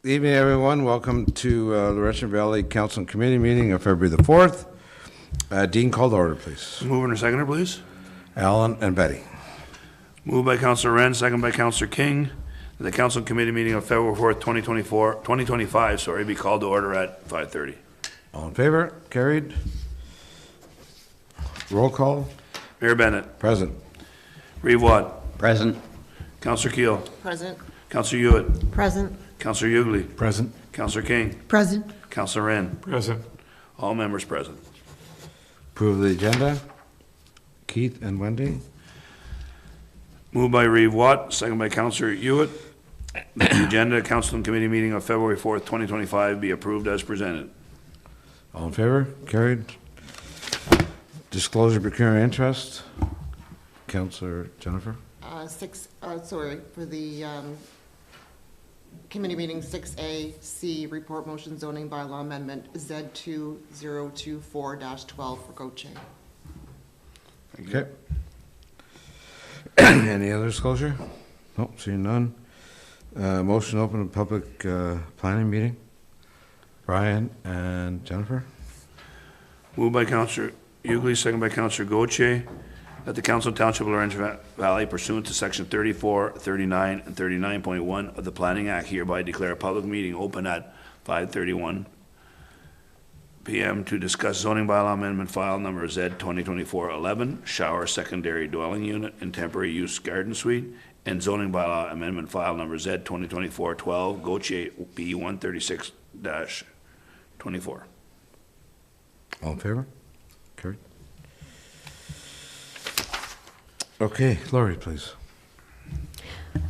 Evening, everyone. Welcome to Laurentian Valley Council and Committee meeting of February the 4th. Dean, call to order, please. Mover and a seconder, please. Alan and Betty. Moved by Councillor Wren, second by Councillor King. The Council and Committee meeting of February 4th, 2025, be called to order at 5:30. All in favor? Carried. Roll call. Mayor Bennett. Present. Reeve Watt. Present. Councillor Keel. Present. Councillor Hewitt. Present. Councillor Ugly. Present. Councillor King. Present. Councillor Wren. Present. All members present. Approve the agenda. Keith and Wendy. Moved by Reeve Watt, second by Councillor Hewitt. The agenda, Council and Committee meeting of February 4th, 2025 be approved as presented. All in favor? Carried. Disclosure of pecuniary interest. Councillor Jennifer. For the committee meeting 6A-C, report motion zoning bylaw amendment Z2024-12 for Goche. Okay. Any other disclosure? No, seeing none. Motion to open a public planning meeting. Brian and Jennifer. Moved by Councillor Ugly, second by Councillor Gauthier, that the Council of Township of Laurentian Valley pursuant to Section 34, 39, and 39.1 of the Planning Act hereby declare a public meeting open at 5:31 p.m. to discuss zoning bylaw amendment file number Z 2024-11, shower secondary dwelling unit and temporary use garden suite, and zoning bylaw amendment file number Z 2024-12, Gauthier B 136-24. All in favor? Carried. Okay, Laurie, please.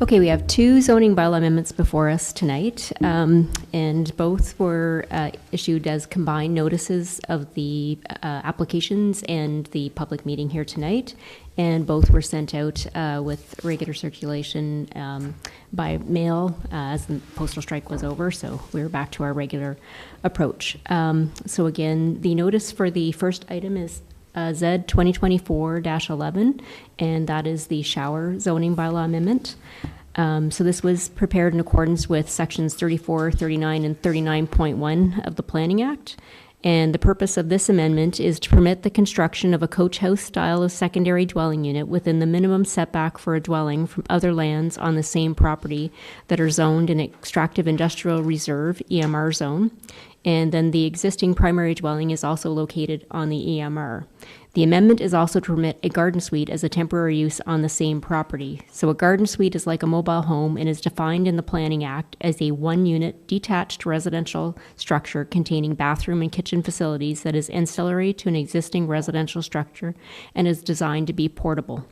Okay, we have two zoning bylaw amendments before us tonight, and both were issued as combined notices of the applications and the public meeting here tonight, and both were sent out with regular circulation by mail as the postal strike was over, so we're back to our regular approach. So again, the notice for the first item is Z 2024-11, and that is the shower zoning bylaw amendment. So this was prepared in accordance with sections 34, 39, and 39.1 of the Planning Act. And the purpose of this amendment is to permit the construction of a coach house style of secondary dwelling unit within the minimum setback for a dwelling from other lands on the same property that are zoned in extractive industrial reserve EMR zone. And then the existing primary dwelling is also located on the EMR. The amendment is also to permit a garden suite as a temporary use on the same property. So a garden suite is like a mobile home and is defined in the Planning Act as a one-unit detached residential structure containing bathroom and kitchen facilities that is ancillary to an existing residential structure and is designed to be portable.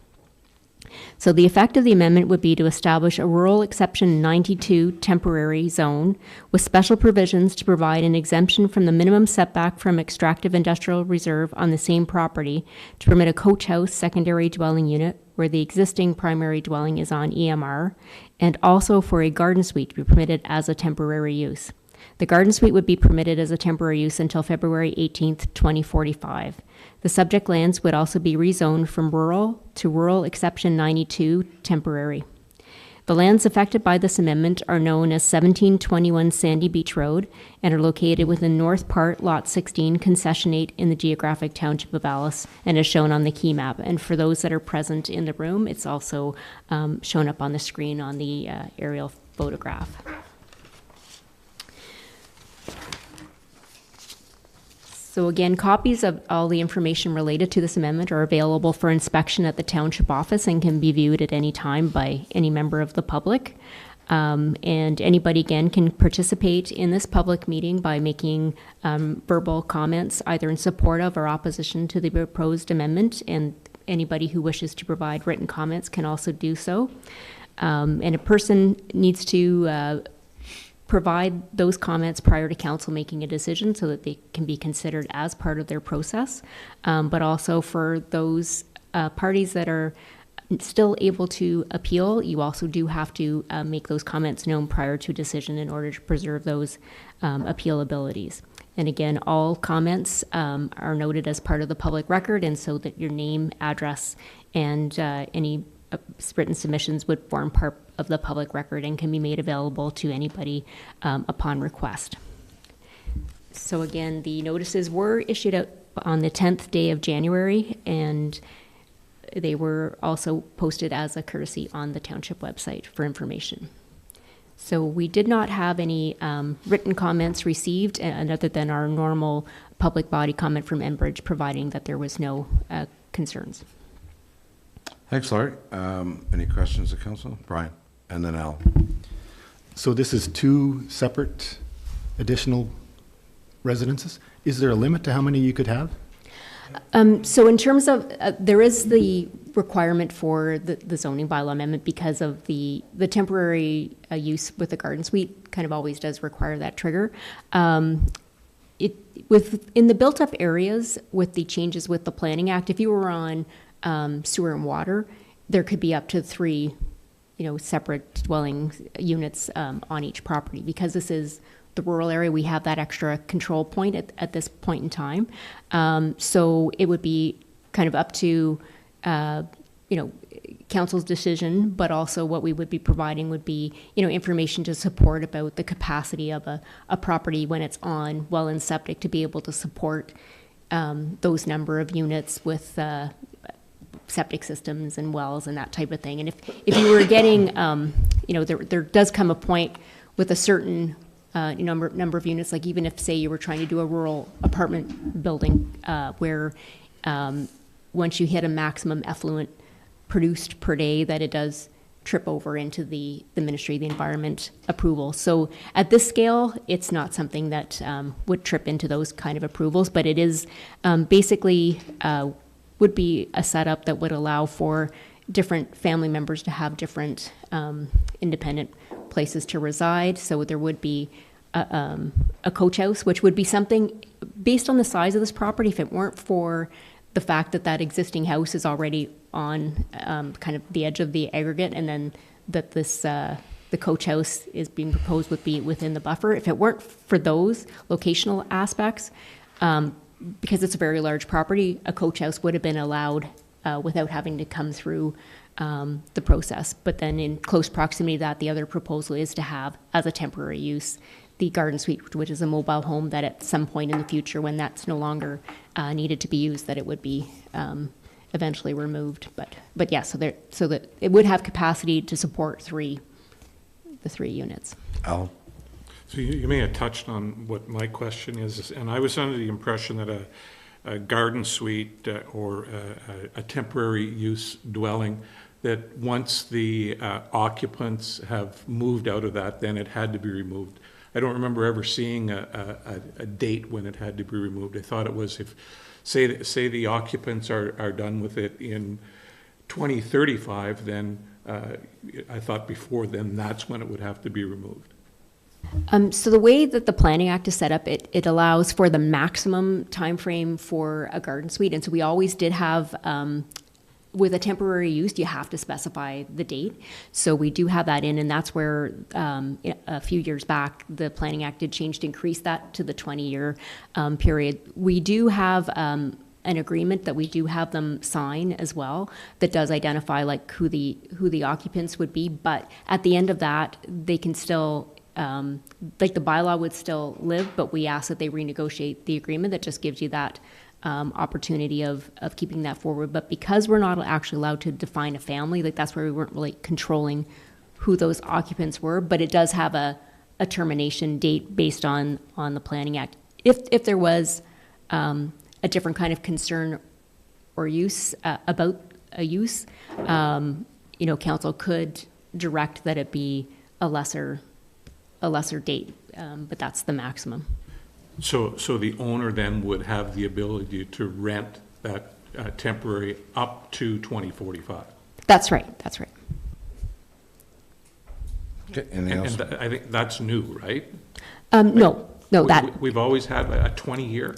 So the effect of the amendment would be to establish a rural exception 92 temporary zone with special provisions to provide an exemption from the minimum setback from extractive industrial reserve on the same property to permit a coach house secondary dwelling unit where the existing primary dwelling is on EMR, and also for a garden suite to be permitted as a temporary use. The garden suite would be permitted as a temporary use until February 18th, 2045. The subject lands would also be rezoned from rural to rural exception 92 temporary. The lands affected by this amendment are known as 1721 Sandy Beach Road and are located within North Part, Lot 16, Concession 8 in the geographic Township of Alice, and is shown on the key map. And for those that are present in the room, it's also shown up on the screen on the aerial photograph. So again, copies of all the information related to this amendment are available for inspection at the Township office and can be viewed at any time by any member of the public. And anybody, again, can participate in this public meeting by making verbal comments either in support of or opposition to the proposed amendment, and anybody who wishes to provide written comments can also do so. And a person needs to provide those comments prior to council making a decision so that they can be considered as part of their process. But also for those parties that are still able to appeal, you also do have to make those comments known prior to decision in order to preserve those appeal abilities. And again, all comments are noted as part of the public record, and so that your name, address, and any written submissions would form part of the public record and can be made available to anybody upon request. So again, the notices were issued out on the 10th day of January, and they were also posted as a courtesy on the township website for information. So we did not have any written comments received, and other than our normal public body comment from Enbridge, providing that there was no concerns. Thanks, Laurie. Any questions of council? Brian, and then Al. So this is 2 separate additional residences? Is there a limit to how many you could have? So in terms of, there is the requirement for the zoning bylaw amendment because of the temporary use with the garden suite kind of always does require that trigger. In the built-up areas with the changes with the Planning Act, if you were on sewer and water, there could be up to 3, separate dwelling units on each property. Because this is the rural area, we have that extra control point at this point in time. So it would be kind of up to, council's decision, but also what we would be providing would be, information to support about the capacity of a property when it's on well and septic to be able to support those number of units with septic systems and wells and that type of thing. And if you were getting, there does come a point with a certain number of units, like even if, say, you were trying to do a rural apartment building where once you hit a maximum effluent produced per day, that it does trip over into the Ministry of the Environment approval. So at this scale, it's not something that would trip into those kind of approvals, but it is basically would be a setup that would allow for different family members to have different independent places to reside. So there would be a coach house, which would be something based on the size of this property. If it weren't for the fact that existing house is already on kind of the edge of the aggregate, and then that this the coach house is being proposed would be within the buffer. If it weren't for those locational aspects, because it's a very large property, a coach house would have been allowed without having to come through the process. But then in close proximity to that, the other proposal is to have, as a temporary use, the garden suite, which is a mobile home that at some point in the future, when that's no longer needed to be used, that it would be eventually removed. But yeah, so that it would have capacity to support the 3 units. Al? So you may have touched on what my question is, and I was under the impression that a garden suite or a temporary use dwelling, that once the occupants have moved out of that, then it had to be removed. I don't remember ever seeing a date when it had to be removed. I thought it was if, say the occupants are done with it in 2035, then I thought before then that's when it would have to be removed. So the way that the Planning Act is set up, it allows for the maximum time frame for a garden suite. And so we always did have, with a temporary use, you have to specify the date. So we do have that in, and that's where a few years back, the Planning Act did change to increase that to the 20-year period. We do have an agreement that we do have them sign as well that does identify like who the occupants would be. But at the end of that, they can still, like the bylaw would still live, but we ask that they renegotiate the agreement. That just gives you that opportunity of keeping that forward. But because we're not actually allowed to define a family, like that's where we weren't really controlling who those occupants were, but it does have a termination date based on the Planning Act. If there was a different kind of concern or use about a use, council could direct that it be a lesser date, but that's the maximum. So the owner then would have the ability to rent that temporary up to 2045. That's right. Okay, anything else? And I think that's new, right? No, that We've always had a 20-year?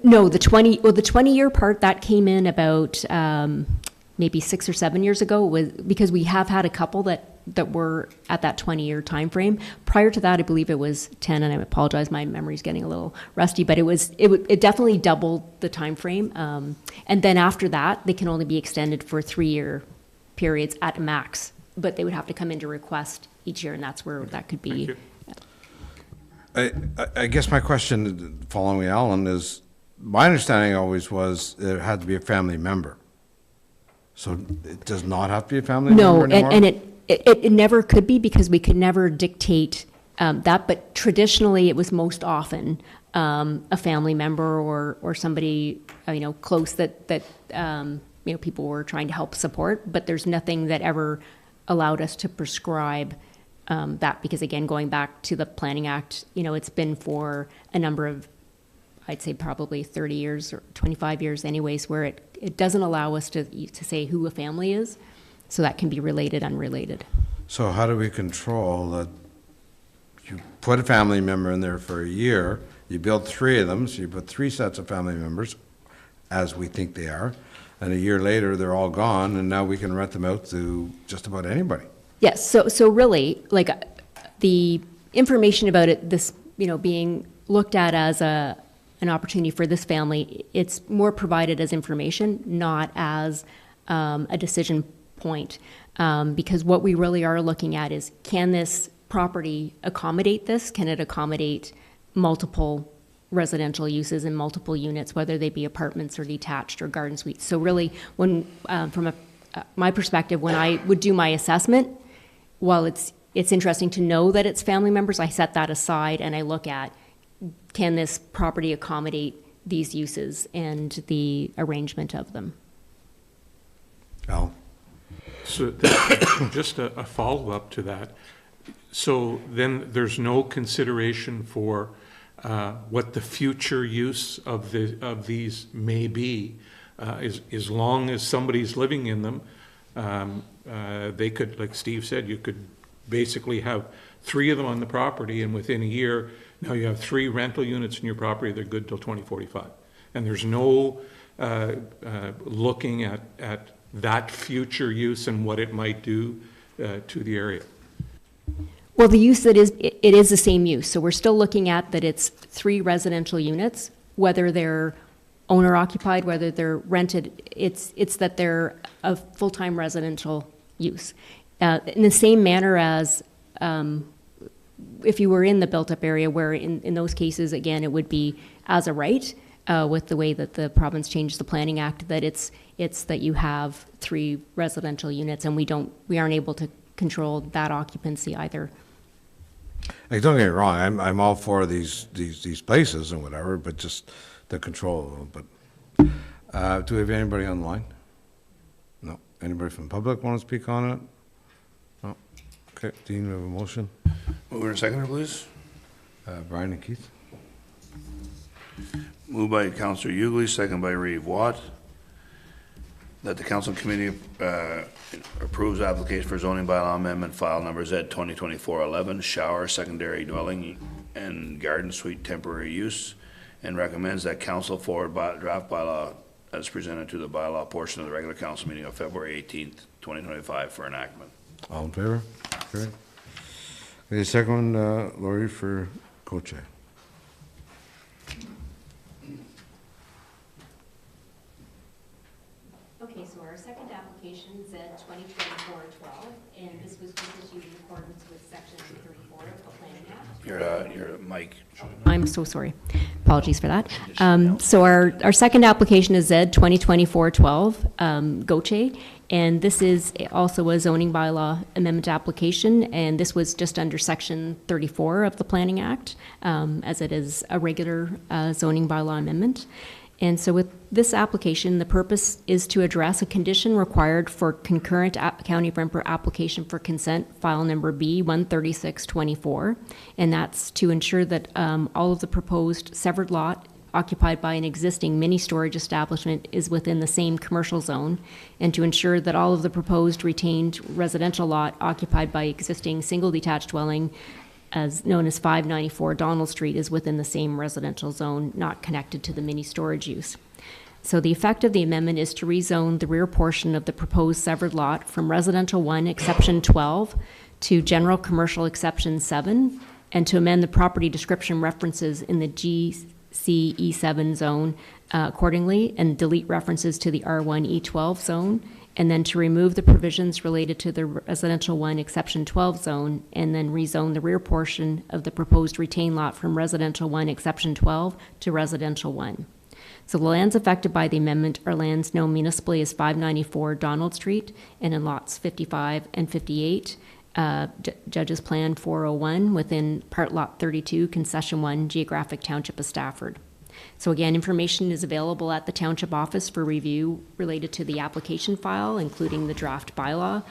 no, the 20-year part that came in about maybe 6 or 7 years ago, was because we have had a couple that were at that 20-year time frame. Prior to that, I believe it was 10, and I apologize, my memory's getting a little rusty, but it definitely doubled the time frame. And then after that, they can only be extended for 3-year periods at max. but they would have to come in to request each year, and that's where that could be. Thank you. I guess my question, following Alan, is, my understanding always was it had to be a family member. So it does not have to be a family No, member anymore? and it never could be, because we could never dictate that, but traditionally it was most often a family member or somebody, close that people were trying to help support, but there's nothing that ever allowed us to prescribe that, because again, going back to the Planning Act, it's been for a number of, I'd say probably 30 years or 25 years anyways, where it doesn't allow us to say who a family is, so that can be related, unrelated. So how do we control that? You put a family member in there for a year, you build 3 of them, so you put 3 sets of family members, as we think they are, and a year later, they're all gone, and now we can rent them out to just about anybody. Yes, so really, like, the information about it, this, being looked at as an opportunity for this family, it's more provided as information, not as a decision point. Because what we really are looking at is, can this property accommodate this? Can it accommodate multiple residential uses and multiple units, whether they be apartments or detached or garden suites? So really, when from my perspective, when I would do my assessment, while it's interesting to know that it's family members, I set that aside and I look at, can this property accommodate these uses and the arrangement of them? Al? So just a follow-up to that. So then there's no consideration for what the future use of these may be, as long as somebody's living in them. They could, like Steve said, you could basically have 3 of them on the property, and within a year, now you have 3 rental units in your property, they're good till 2045. And there's no looking at that future use and what it might do to the area. Well, the use it is the same use. So we're still looking at that it's 3 residential units, whether they're owner occupied, whether they're rented, it's that they're a full-time residential use. In the same manner as if you were in the built-up area, where in those cases, again, it would be as a right, with the way that the province changed the Planning Act, that it's that you have 3 residential units, and we aren't able to control that occupancy either. Like, don't get me wrong, I'm all for these places and whatever, but just the control of them. But do we have anybody online? No. Anybody from the public want to speak on it? No. Okay, Dean, we have a motion. Mover and seconder, please. Brian and Keith? Moved by Councillor Ugly, second by Reeve Watt, that the council committee approves application for zoning bylaw amendment file number Z 2024-11, shower, secondary dwelling, and garden suite temporary use, and recommends that council forward draft bylaw as presented to the bylaw portion of the regular council meeting of February 18th, 2025 for enactment. All in favor? Carried. Okay, second one, Laurie for Coche. Okay, so our second application, Z 2024-12, and this was just issued in accordance with section 34 of the Planning Act. Your mic. I'm so sorry. Apologies for that. So our second application is Z 2024-12, Goche, and this is also a zoning bylaw amendment application, and this was just under section 34 of the Planning Act, as it is a regular zoning bylaw amendment. And so with this application, the purpose is to address a condition required for concurrent County of Emperor application for consent, file number B 13624, and that's to ensure that all of the proposed severed lot occupied by an existing mini storage establishment is within the same commercial zone, and to ensure that all of the proposed retained residential lot occupied by existing single detached dwelling, as known as 594 Donald Street, is within the same residential zone, not connected to the mini storage use. So the effect of the amendment is to rezone the rear portion of the proposed severed lot from residential 1, exception 12, to general commercial exception 7, and to amend the property description references in the GCE7 zone accordingly, and delete references to the R1E12 zone, and then to remove the provisions related to the residential 1 exception 12 zone, and then rezone the rear portion of the proposed retain lot from residential 1 exception 12 to residential 1. So the lands affected by the amendment are lands known municipally as 594 Donald Street and in lots 55 and 58, Judge's Plan 401 within Part Lot 32, Concession 1, Geographic Township of Stafford. So again, information is available at the Township office for review related to the application file, including the draft bylaw,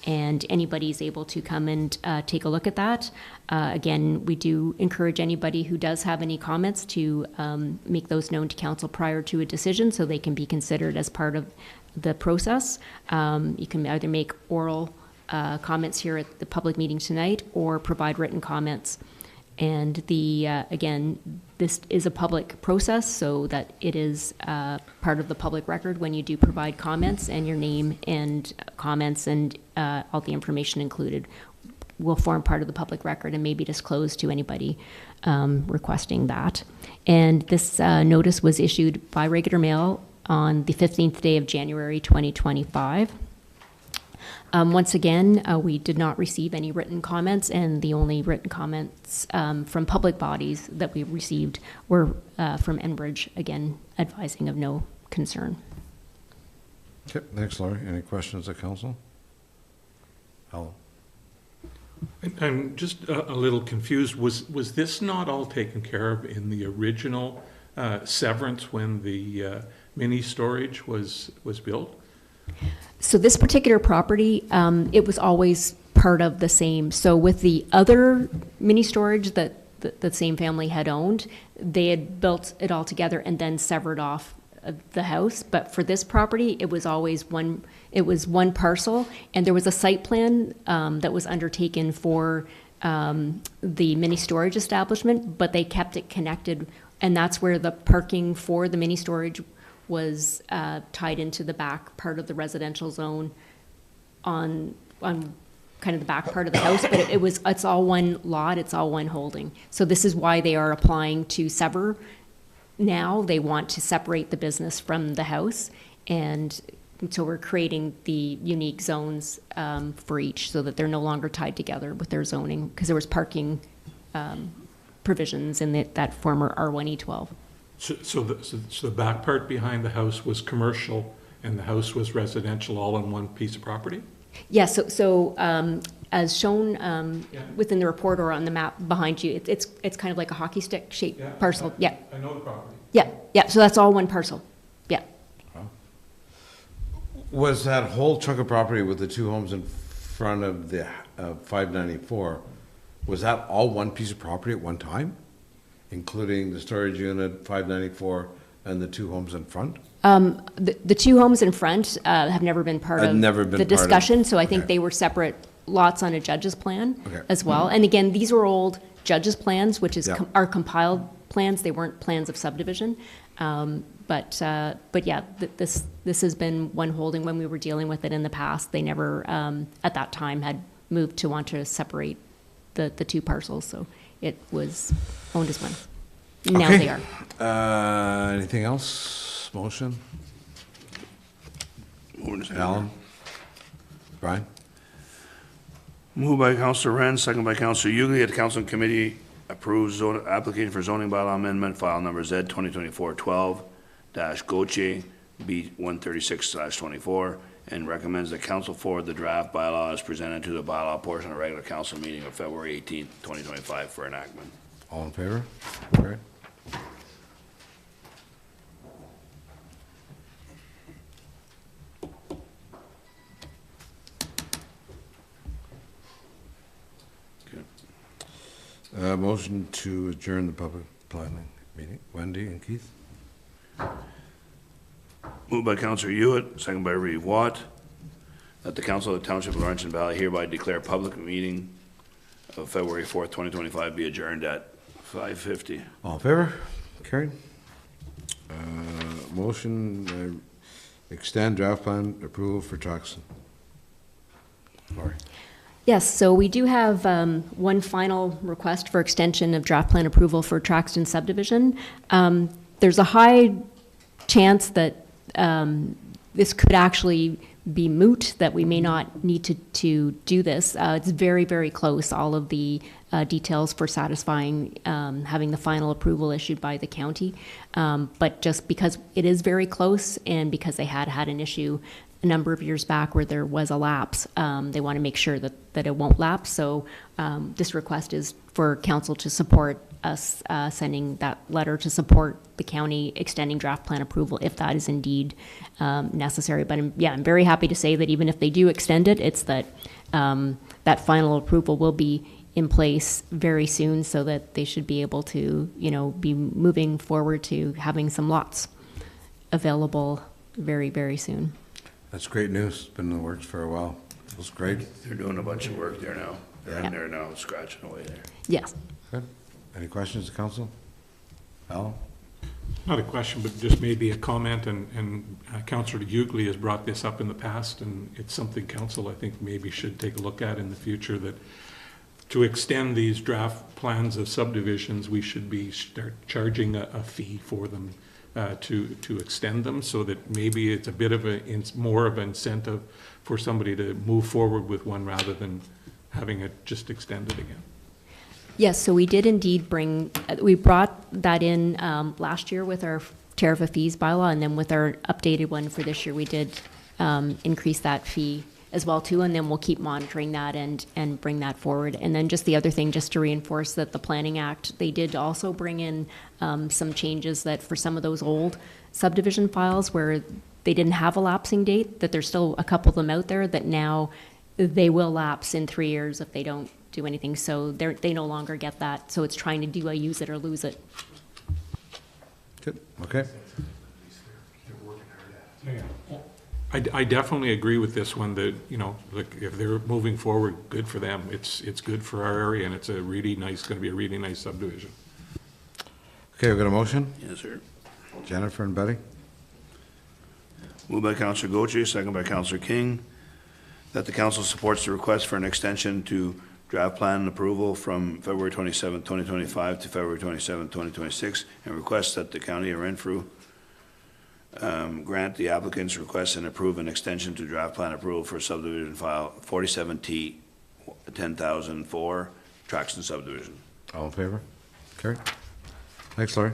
and anybody's able to come and take a look at that. Again, we do encourage anybody who does have any comments to make those known to council prior to a decision so they can be considered as part of the process. You can either make oral comments here at the public meeting tonight or provide written comments. And again, this is a public process, so that it is part of the public record when you do provide comments, and your name and comments and all the information included will form part of the public record and may be disclosed to anybody requesting that. And this notice was issued by regular mail on the 15th day of January 2025. Once again, we did not receive any written comments, and the only written comments from public bodies that we received were from Enbridge, again, advising of no concern. Okay, thanks, Laurie. Any questions of council? Alan? I'm just a little confused. Was this not all taken care of in the original severance when the mini storage was built? So this particular property, it was always part of the same. So with the other mini storage that the same family had owned, they had built it all together and then severed off the house. But for this property, it was always one parcel, and there was a site plan that was undertaken for the mini storage establishment, but they kept it connected, and that's where the parking for the mini storage was tied into the back part of the residential zone on kind of the back part of the house, but it's all one lot, it's all one holding. So this is why they are applying to sever now. They want to separate the business from the house, and so we're creating the unique zones for each so that they're no longer tied together with their zoning, because there was parking provisions in that former R1E12. So the back part behind the house was commercial and the house was residential, all on one piece of property? Yeah, so as shown within the report or on the map behind you, it's kind of like a hockey stick shaped parcel. Yeah. I know the property. Yeah, so that's all one parcel. Yeah. Was that whole chunk of property with the two homes in front of the 594, was that all one piece of property at one time? Including the storage unit, 594, and the two homes in front? The two homes in front have never been part of the discussion, so I think they were separate lots on a judge's plan as well. And again, these were old judge's plans, which is our compiled plans. They weren't plans of subdivision. But yeah, this has been one holding. When we were dealing with it in the past, they never, at that time, had moved to want to separate the two parcels, so it was owned as one. Now they are. Anything else? Motion? Alan? Brian? Moved by Councillor Wren, second by Councillor Ugly, that the council and committee approves application for zoning bylaw amendment, file number Z 2024-12-GOCHE B 136/24, and recommends that council forward the draft bylaw as presented to the bylaw portion of the regular council meeting of February 18th, 2025 for enactment. All in favor? Great. Motion to adjourn the public planning meeting. Wendy and Keith? Moved by Councillor Hewitt, second by Reeve Watt, that the council of the Township of Laurentian Valley hereby declare public meeting of February 4th, 2025 be adjourned at 5:50. All in favor? Carried. Motion, extend draft plan approval for Jackson. Laurie? Yes, so we do have one final request for extension of draft plan approval for Traxton subdivision. There's a high chance that this could actually be moot, that we may not need to do this. It's very, very close, all of the details for satisfying having the final approval issued by the county. But just because it is very close and because they had an issue a number of years back where there was a lapse, they want to make sure that it won't lapse. So this request is for council to support us sending that letter to support the county extending draft plan approval if that is indeed necessary. But I'm very happy to say that even if they do extend it, it's that that final approval will be in place very soon, so that they should be able to, be moving forward to having some lots available very, very soon. That's great news. Been in the works for a while. Feels great. They're doing a bunch of work there now. They're in there now, scratching away there. Yes. Good. Any questions, council? Al? Not a question, but just maybe a comment, and Councillor Hughley has brought this up in the past, and it's something council, I think, maybe should take a look at in the future, that to extend these draft plans of subdivisions, we should be start charging a fee for them to extend them, so that maybe it's a bit of more of an incentive for somebody to move forward with one rather than having it just extended again. Yes, so we did indeed we brought that in last year with our tariff of fees bylaw, and then with our updated one for this year, we did increase that fee as well too, and then we'll keep monitoring that and bring that forward. And then just the other thing, just to reinforce that the Planning Act, they did also bring in some changes that for some of those old subdivision files where they didn't have a lapsing date, that there's still a couple of them out there that now they will lapse in 3 years if they don't do anything. So they no longer get that. So it's trying to do a use it or lose it. Good, okay. I definitely agree with this one, that, like, if they're moving forward, good for them. It's good for our area, and it's going to be a really nice subdivision. Okay, we've got a motion. Yes, sir. Jennifer and Betty? Moved by Councillor Gauthier, second by Councillor King, that the council supports the request for an extension to draft plan approval from February 27, 2025 to February 27, 2026, and requests that the county of Renfrew grant the applicant's request and approve an extension to draft plan approval for subdivision file 47T 10,004, Traxton subdivision. All in favor? Carried. Thanks, Laurie.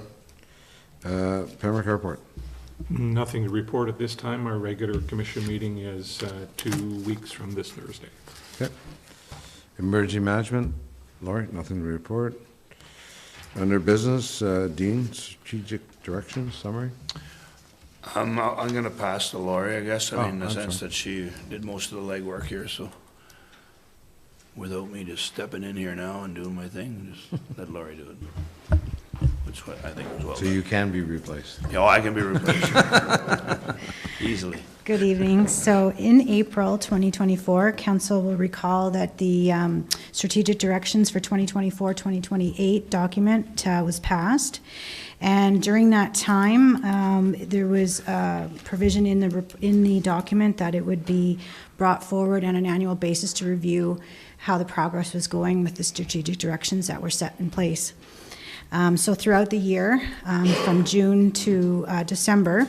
Pembroke Airport. Nothing to report at this time. Our regular commission meeting is 2 weeks from this Thursday. Okay. Emergency management, Laurie, nothing to report. Under business, Dean, strategic direction, summary? I'm going to pass to Laurie, I guess, Oh, in the that's sense fine. that she did most of the legwork here, so without me just stepping in here now and doing my thing, just let Laurie do it. Which I think was well So done. you can be replaced. Yeah, I can be replaced. Easily. Good evening. So in April 2024, Council will recall that the Strategic Directions for 2024-2028 document was passed. And during that time, there was a provision in the document that it would be brought forward on an annual basis to review how the progress was going with the strategic directions that were set in place. So throughout the year, from June to December,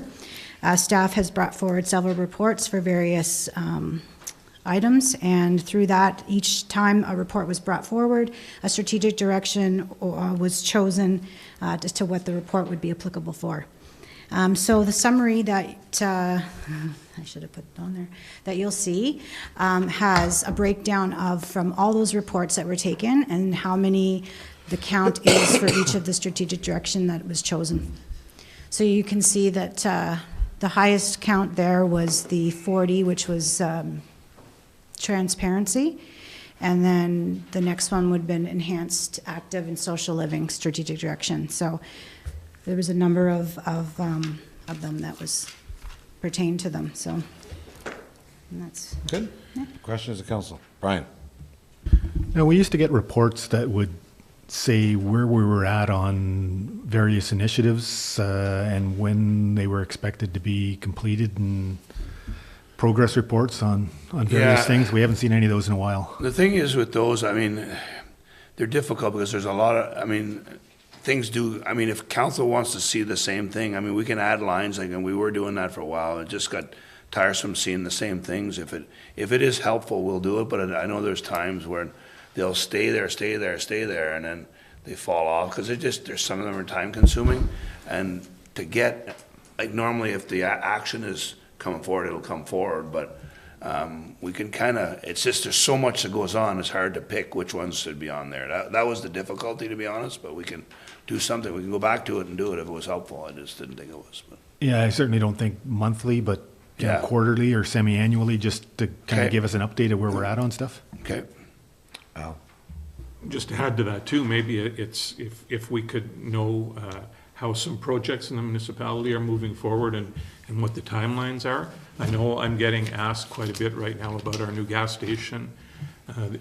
staff has brought forward several reports for various items, and through that, each time a report was brought forward, a strategic direction was chosen as to what the report would be applicable for. So the summary that I should have put it on there, that you'll see, has a breakdown of from all those reports that were taken and how many the count is for each of the strategic direction that was chosen. So you can see that the highest count there was the 40, which was transparency, and then the next one would have been enhanced active and social living strategic direction. So there was a number of them that was pertained to them. So and that's Good. Questions of council? Brian? Now, we used to get reports that would say where we were at on various initiatives and when they were expected to be completed, and progress reports on various Yeah. things. We haven't seen any of those in a while. The thing is with those, I mean, they're difficult because there's a lot of, I mean, things do, I mean, if council wants to see the same thing, I mean, we can add lines, like, and we were doing that for a while. It just got tiresome seeing the same things. If it is helpful, we'll do it, but I know there's times where they'll stay there, and then they fall off, because there's some of them are time consuming, and to get, like normally if the action is coming forward, it'll come forward, but we can it's just, there's so much that goes on, it's hard to pick which ones should be on there. That was the difficulty, to be honest, but we can do something, we can go back to it and do it if it was helpful. I just didn't think it was, but. Yeah, I certainly don't think monthly, but Yeah. quarterly or semi-annually, just to kind Okay. of give us an update of where we're at on stuff. Okay. Al? Just to add to that too, maybe it's, if we could know how some projects in the municipality are moving forward and what the timelines are. I know I'm getting asked quite a bit right now about our new gas station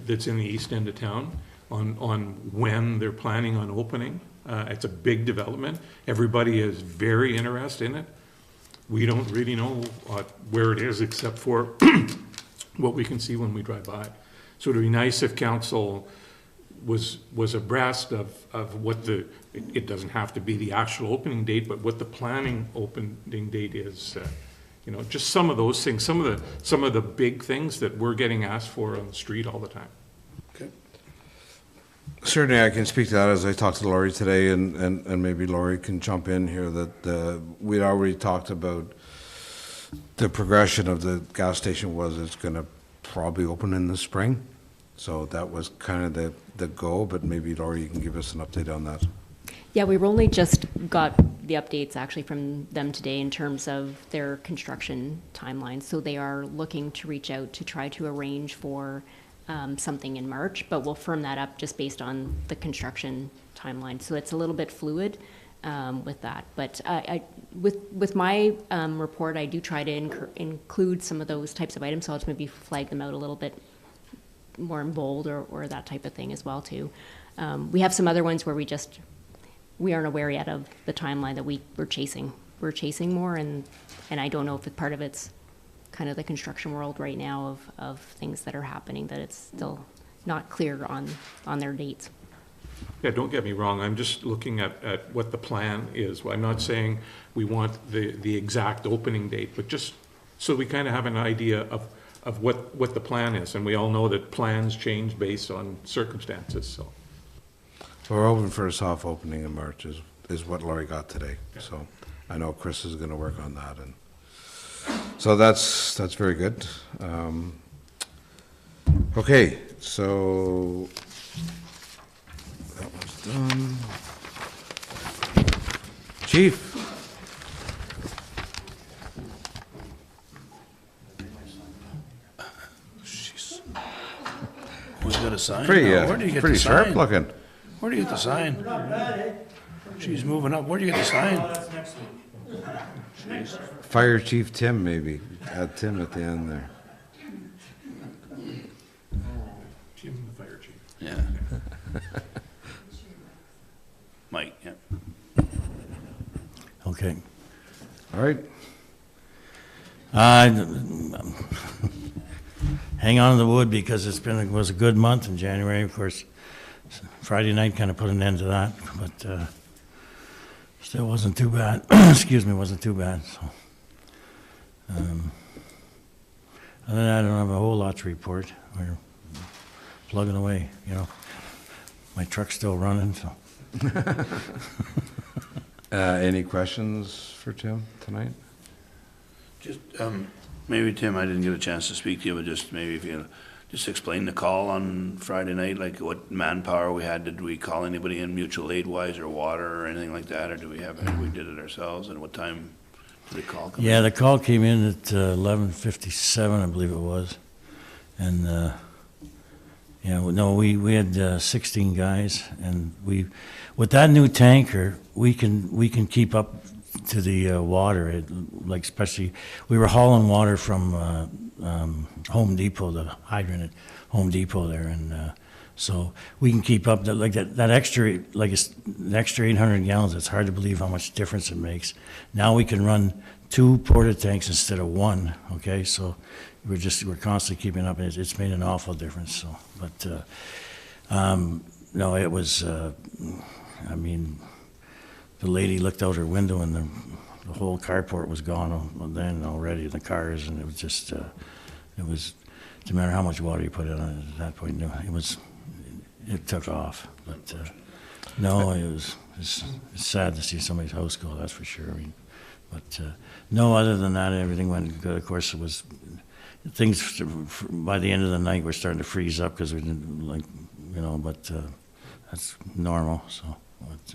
that's in the east end of town, on when they're planning on opening. It's a big development. Everybody is very interested in it. We don't really know where it is except for what we can see when we drive by. So it'd be nice if council was abreast of what it doesn't have to be the actual opening date, but what the planning opening date is. Just some of those things, some of the big things that we're getting asked for on the street all the time. Okay. Certainly, I can speak to that as I talked to Laurie today, and maybe Laurie can jump in here, that we'd already talked about the progression of the gas station was it's going to probably open in the spring. So that was kind of the goal, but maybe Laurie, you can give us an update on that. Yeah, we've only just got the updates actually from them today in terms of their construction timeline. So they are looking to reach out to try to arrange for something in March, but we'll firm that up just based on the construction timeline. So it's a little bit fluid with that. But with my report, I do try to include some of those types of items. So I'll just maybe flag them out a little bit more in bold or that type of thing as well too. We have some other ones where we aren't aware yet of the timeline that we're chasing. We're chasing more, and I don't know if part of it's kind of the construction world right now of things that are happening, that it's still not clear on their dates. Yeah, don't get me wrong, I'm just looking at what the plan is. I'm not saying we want the exact opening date, but just so we kind of have an idea of what the plan is, and we all know that plans change based on circumstances, so. We're hoping for a soft opening in March is what Laurie got today. So I know Chris is going to work on that, and so that's very good. Okay, so that was done. Chief. Jeez. Who's got a sign? Pretty, Where do you get pretty the sharp sign? looking. Where do you get the sign? She's moving up. Where do you get the sign? Jeez. Fire Chief Tim, maybe. Add Tim at the end there. Jim, the fire chief. Yeah. Mike, yeah. Okay. All right. Hang on to the wood because it was a good month in January. Of course, Friday night kind of put an end to that, but still wasn't too bad. Excuse me, wasn't too bad. So, other than that, I don't have a whole lot to report. We're plugging away, My truck's still running, so. Any questions for Tim tonight? Just, maybe, Tim, I didn't get a chance to speak to you, but just maybe if you just explain the call on Friday night, like what manpower we had. Did we call anybody in mutual aid-wise or water or anything like that, or we did it ourselves, and what time did the call come in? Yeah, the call came in at 11:57, I believe it was, and we had 16 guys, and with that new tanker, we can keep up to the water. Especially, we were hauling water from Home Depot, the hydrant at Home Depot there, and so we can keep up that extra, the extra 800 gallons. It's hard to believe how much difference it makes. Now we can run 2 porta tanks instead of 1. Okay, so we're constantly keeping up, and it's made an awful difference. So, but no, it was. The lady looked out her window and the the whole carport was gone then already, the cars, and it was just, it no matter how much water you put in it at that point, it took off. But, no, it's sad to see somebody's house go, that's for sure. I mean, but, no, other than that, everything went good. Of course, it was, things, by the end of the night, were starting to freeze up because we didn't, like, but that's normal, so. But,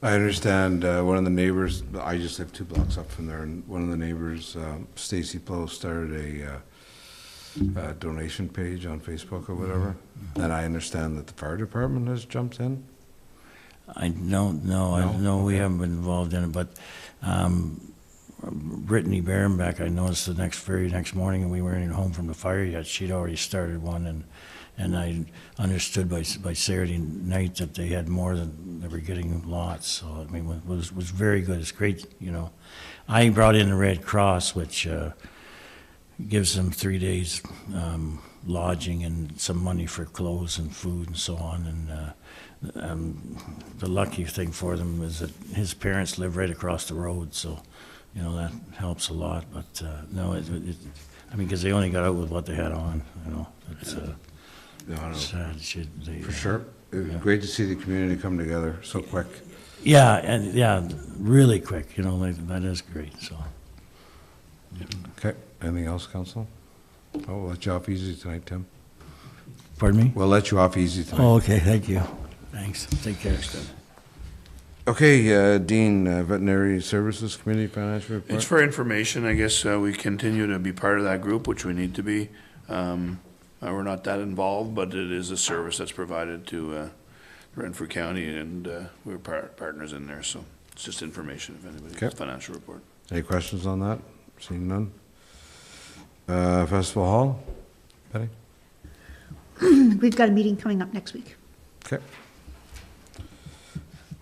I understand one of the neighbors, I just live 2 blocks up from there, and one of the neighbors, Stacy Poe, started a donation page on Facebook or whatever, and I understand that the fire department has jumped in. I don't know. I know we haven't been involved in it, but Brittany Barenbeck, I noticed the very next morning, and we weren't even home from the fire yet. She'd already started one, and I understood by Saturday night that they had more than they were getting lots. So I mean, it was very good. It's great, I brought in the Red Cross, which gives them 3 days lodging and some money for clothes and food and so on. And the lucky thing for them is that his parents live right across the road, so that helps a lot. But no, because they only got out with what they had on. It's sad. For sure. It was great to see the community come together so quick. Yeah, really quick. That is great. So. Okay. Anything else, Council? Oh, we'll let you off easy tonight, Tim. Pardon me? We'll let you off easy tonight. Oh, okay. Thank you. Thanks. Take care. Okay, Dean, Veterinary Services Committee Financial Report. It's for information, I guess. We continue to be part of that group, which we need to be. We're not that involved, but it is a service that's provided to Renfrew County, and we're partners in there, so it's just information if anybody has a financial report. Any questions on that? Seeing none. Festival Hall, Betty? We've got a meeting coming up next week. Okay.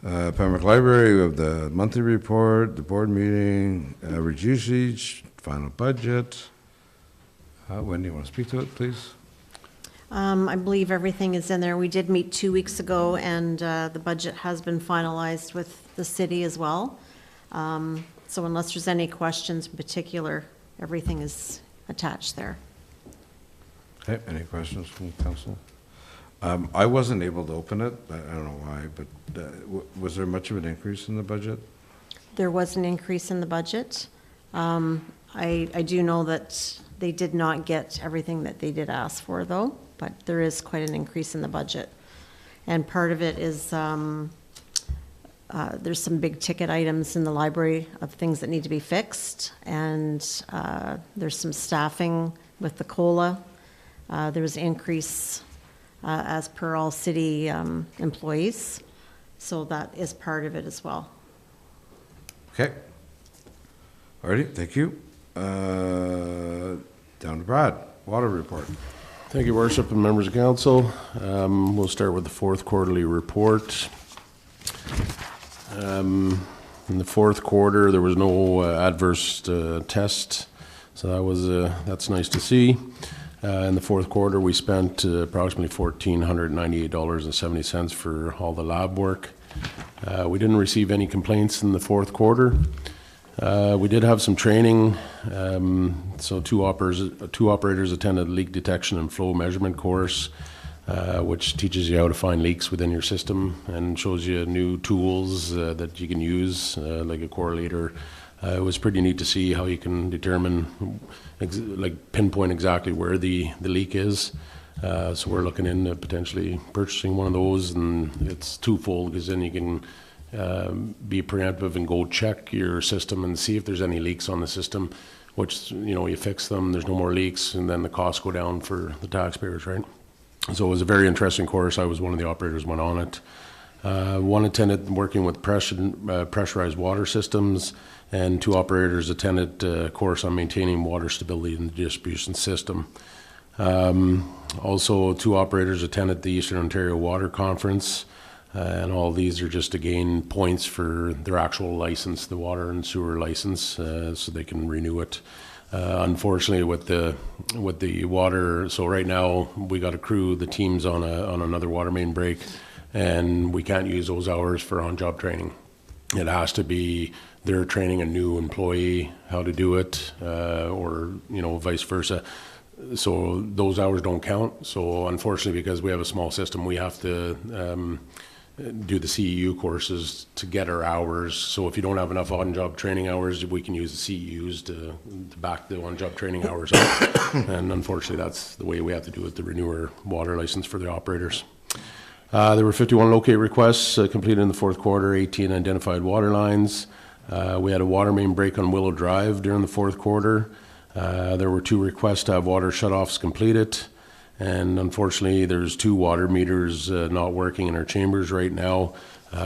Pembroke Library, we have the monthly report, the board meeting, average usage, final budget. Wendy, you want to speak to it, please? I believe everything is in there. We did meet 2 weeks ago, and the budget has been finalized with the city as well. So unless there's any questions in particular, everything is attached there. Okay, any questions from council? I wasn't able to open it, I don't know why, but was there much of an increase in the budget? There was an increase in the budget. I do know that they did not get everything that they did ask for, though, but there is quite an increase in the budget. And part of it is there's some big ticket items in the library of things that need to be fixed, and there's some staffing with the COLA. There was an increase as per all city employees, so that is part of it as well. Okay. Alrighty, thank you. Down to Brad, water report. Thank you, Worship and members of council. We'll start with the fourth quarterly report. In the fourth quarter, there was no adverse test, so that's nice to see. In the fourth quarter, we spent approximately $1,498.70 for all the lab work. We didn't receive any complaints in the fourth quarter. We did have some training. So two operators attended leak detection and flow measurement course, which teaches you how to find leaks within your system and shows you new tools that you can use, like a correlator. It was pretty neat to see how you can determine, pinpoint exactly where the leak is. So we're looking into potentially purchasing one of those, and it's twofold, because then you can be preemptive and go check your system and see if there's any leaks on the system, which, you fix them, there's no more leaks, and then the costs go down for the taxpayers, right? So it was a very interesting course. I was one of the operators went on it. One attended working with pressurized water systems, and two operators attended a course on maintaining water stability in the distribution system. Also, two operators attended the Eastern Ontario Water Conference, and all these are just to gain points for their actual license, the water and sewer license, so they can renew it. Unfortunately, with the water, so right now we got a crew, the team's on another water main break, and we can't use those hours for on-job training. It has to be they're training a new employee how to do it, or, you know, vice versa. So those hours don't count. So unfortunately, because we have a small system, we have to do the CEU courses to get our hours. So if you don't have enough on-job training hours, we can use the CEUs to back the on-job training hours up. And unfortunately, that's the way we have to do it, to renew our water license for the operators. There were 51 locate requests completed in the fourth quarter, 18 identified water lines. We had a water main break on Willow Drive during the fourth quarter. There were 2 requests to have water shutoffs completed. And unfortunately, there's 2 water meters not working in our chambers right now.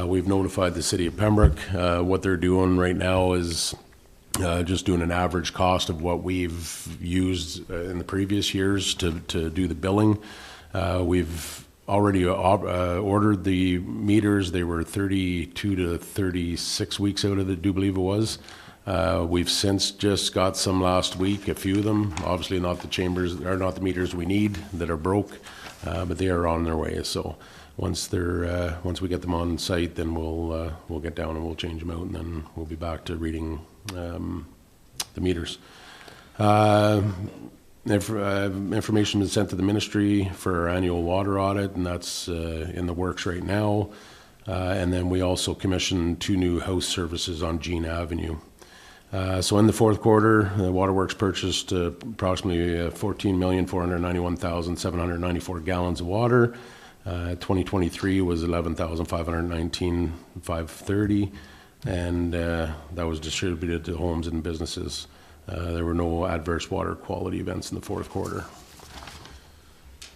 We've notified the city of Pembroke. What they're doing right now is just doing an average cost of what we've used in the previous years to do the billing. We've already ordered the meters. They were 32 to 36 weeks out, I do believe it was. We've since just got some last week, a few of them. Obviously not the chambers, or not the meters we need that are broke, but they are on their way. So once we get them on site, then we'll get down and we'll change them out, and then we'll be back to reading the meters. Information been sent to the ministry for our annual water audit, and that's in the works right now. And then we also commissioned 2 new house services on Jean Avenue. So in the fourth quarter, the Waterworks purchased approximately 14,491,794 gallons of water. 2023 was 11,519,530, and that was distributed to homes and businesses. There were no adverse water quality events in the fourth quarter.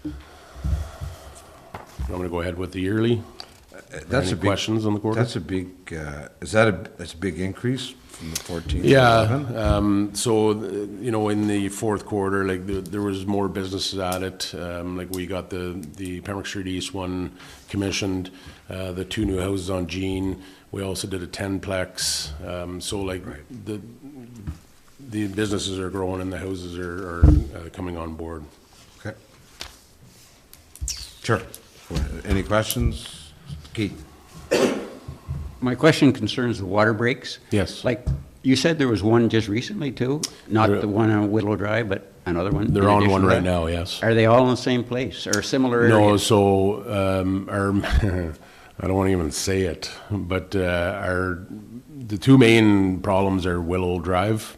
I'm going to go ahead with the yearly. That's Any questions on the quarter? That's a big, that's a big increase from the 14 to Yeah, 11? so, you know, in the fourth quarter, like, there was more businesses at it. Like, we got the Pembroke Street East one commissioned, the 2 new houses on Jean. We also did a 10-plex. So, like, the businesses are growing and the houses are coming on board. Okay. Sure. Any questions? Keith? My question concerns the water breaks. Yes. Like, you said there was one just recently too? Not the one on Willow Drive, but another one? They're in on addition one to right that? now, yes. Are they all in the same place or similar areas? No, so our, I don't want to even say it, but the 2 main problems are Willow Drive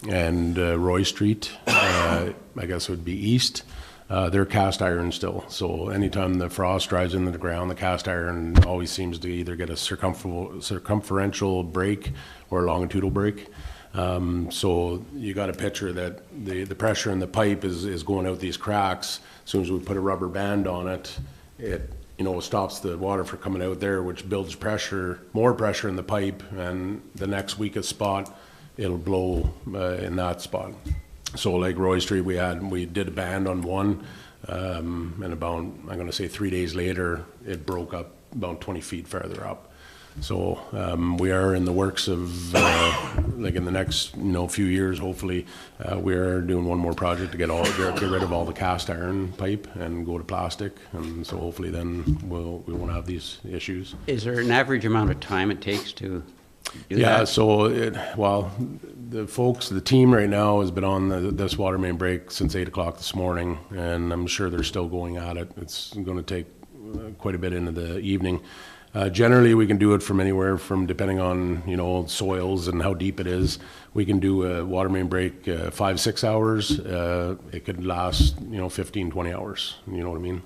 and Roy Street, I guess would be east. They're cast iron still, so anytime the frost drives into the ground, the cast iron always seems to either get a circumferential break or a longitudinal break. So you got a picture that the pressure in the pipe is going out these cracks. As soon as we put a rubber band on it, it stops the water from coming out there, which builds more pressure in the pipe, and the next weakest spot, it'll blow in that spot. So like Roy Street, we did a band on one, and about, I'm going to say 3 days later, it broke up about 20 feet further up. So we are in the works of, like in the next few years, hopefully, we are doing one more project to get rid of all the cast iron pipe and go to plastic, and so hopefully then we won't have these issues. Is there an average amount of time it takes to do that? Yeah, so the team right now has been on this water main break since 8 o'clock this morning, and I'm sure they're still going at it. It's going to take quite a bit into the evening. Generally, we can do it from anywhere from, depending on, soils and how deep it is, we can do a water main break 5-6 hours. It could last, 15, 20 hours. You know what I mean?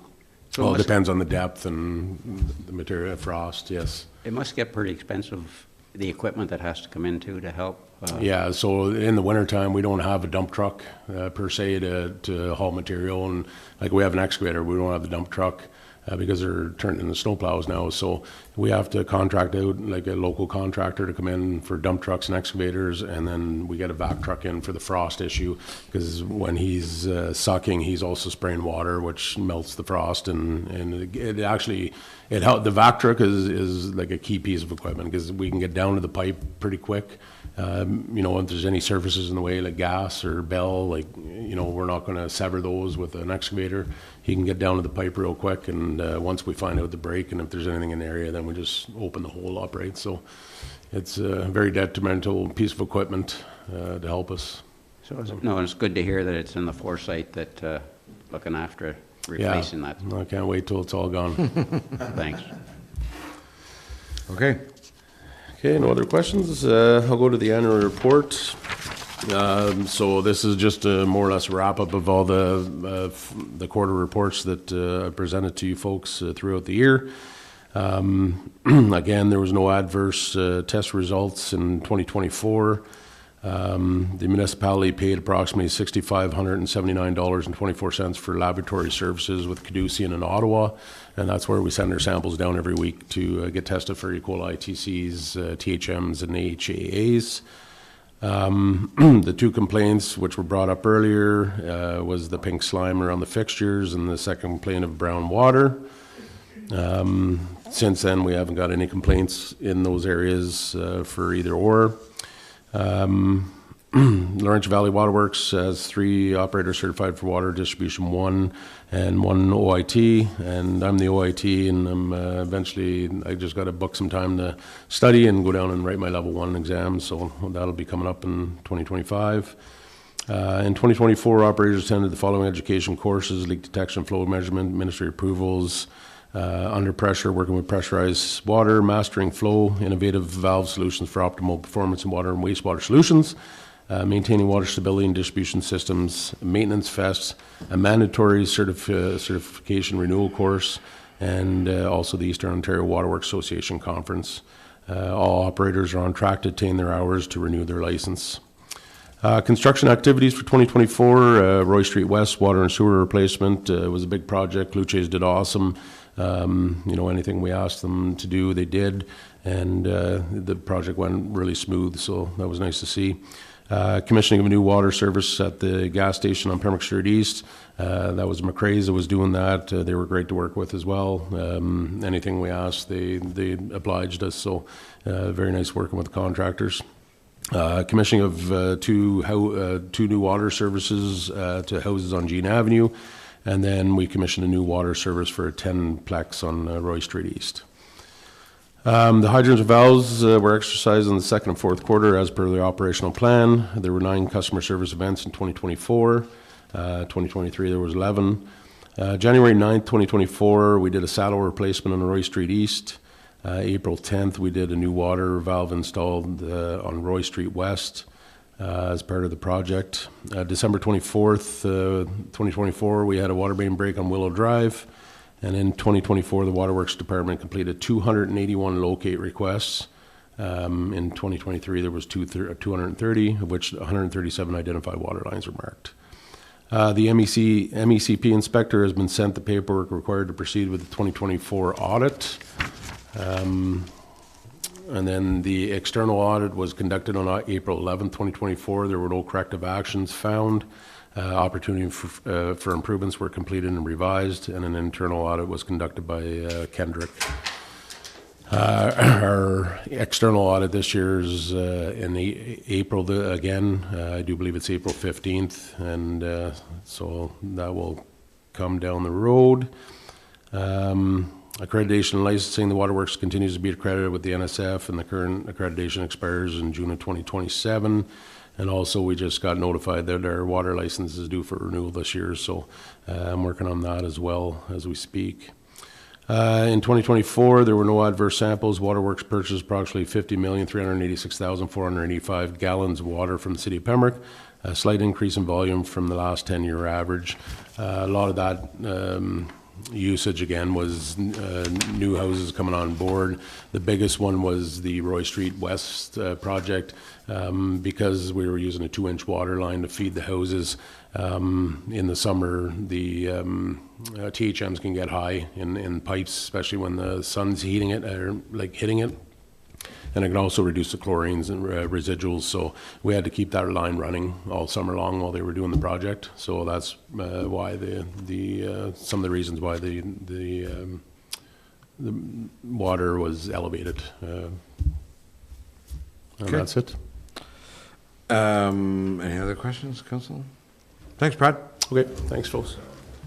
So well, it depends on the depth and the material, frost, yes. It must get pretty expensive, the equipment that has to come in too to help. Yeah, so in the wintertime, we don't have a dump truck per se to haul material. And like we have an excavator, we don't have the dump truck. Because they're turned into snowplows now, so we have to contract out like a local contractor to come in for dump trucks and excavators, and then we get a vac truck in for the frost issue, because when he's sucking, he's also spraying water, which melts the frost, and it actually helps. The vac truck is like a key piece of equipment, because we can get down to the pipe pretty quick. If there's any surfaces in the way, like gas or bell, we're not going to sever those with an excavator. He can get down to the pipe real quick and and once we find out the break and if there's anything in the area, then we just open the hole up, right? So it's a very detrimental piece of equipment to help us. So, no, it's good to hear that it's in the foresight that looking after replacing that. I can't wait till it's all gone. Thanks. Okay. Okay, no other questions? I'll go to the annual report. So this is just a more or less wrap-up of all the quarter reports that I presented to you folks throughout the year. Again, there was no adverse test results in 2024. The municipality paid approximately $6,579.24 for laboratory services with Caducean in Ottawa, and that's where we send our samples down every week to get tested for E. coli, TCs, THMs, and AHAAs. The two complaints which were brought up earlier was the pink slime around the fixtures and the second complaint of brown water. Since then, we haven't got any complaints in those areas for either or. Laurentian Valley Waterworks has 3 operators certified for water distribution 1 and 1 OIT, and I'm the OIT, and I'm I just got to book some time to study and go down and write my level 1 exam, so that'll be coming up in 2025. In 2024, operators attended the following education courses: leak detection, flow measurement, ministry approvals, under pressure, working with pressurized water, mastering flow, innovative valve solutions for optimal performance in water and wastewater solutions, maintaining water stability and distribution systems, maintenance fests, a mandatory certification renewal course, and also the Eastern Ontario Waterworks Association Conference. All operators are on track to attain their hours to renew their license. Construction activities for 2024, Roy Street West water and sewer replacement was a big project. Luces did awesome. Anything we asked them to do, they did, and the project went really smooth, so that was nice to see. Commissioning of a new water service at the gas station on Pembroke Street East. That was McRae's that was doing that. They were great to work with as well. Anything we asked, they obliged us, so very nice working with the contractors. Commissioning of two new water services to houses on Jean Avenue, and then we commissioned a new water service for a 10-plex on Roy Street East. The hydrants and valves were exercised in the second and fourth quarter as per the operational plan. There were 9 customer service events in 2024. 2023 there was 11. January 9th, 2024, we did a saddle replacement on Roy Street East. April 10th, we did a new water valve installed on Roy Street West as part of the project. December 24th, 2024, we had a water main break on Willow Drive. And in 2024, the Waterworks Department completed 281 locate requests. In 2023, there was 230, of which 137 identified water lines were marked. The MECP inspector has been sent the paperwork required to proceed with the 2024 audit. And then the external audit was conducted on April 11th, 2024. There were no corrective actions found. Opportunity for improvements were completed and revised, and an internal audit was conducted by Kendrick. Our external audit this year is in April again. I do believe it's April 15th, and so that will come down the road. Accreditation and licensing, the Waterworks continues to be accredited with the NSF, and the current accreditation expires in June of 2027. And also, we just got notified that our water license is due for renewal this year, so I'm working on that as well as we speak. In 2024, there were no adverse samples. Waterworks purchased approximately 50,386,485 gallons of water from the City of Pembroke, a slight increase in volume from the last 10-year average. A lot of that usage, again, was new houses coming on board. The biggest one was the Roy Street West project, because we were using a 2-inch water line to feed the houses. In the summer, the THMs can get high in pipes, especially when the sun's heating it or like hitting it. And it can also reduce the chlorines and residuals, so we had to keep that line running all summer long while they were doing the project. So that's why some of the reasons why the water was elevated. And that's it. Any other questions, Council? Thanks, Brad. Okay, thanks, folks.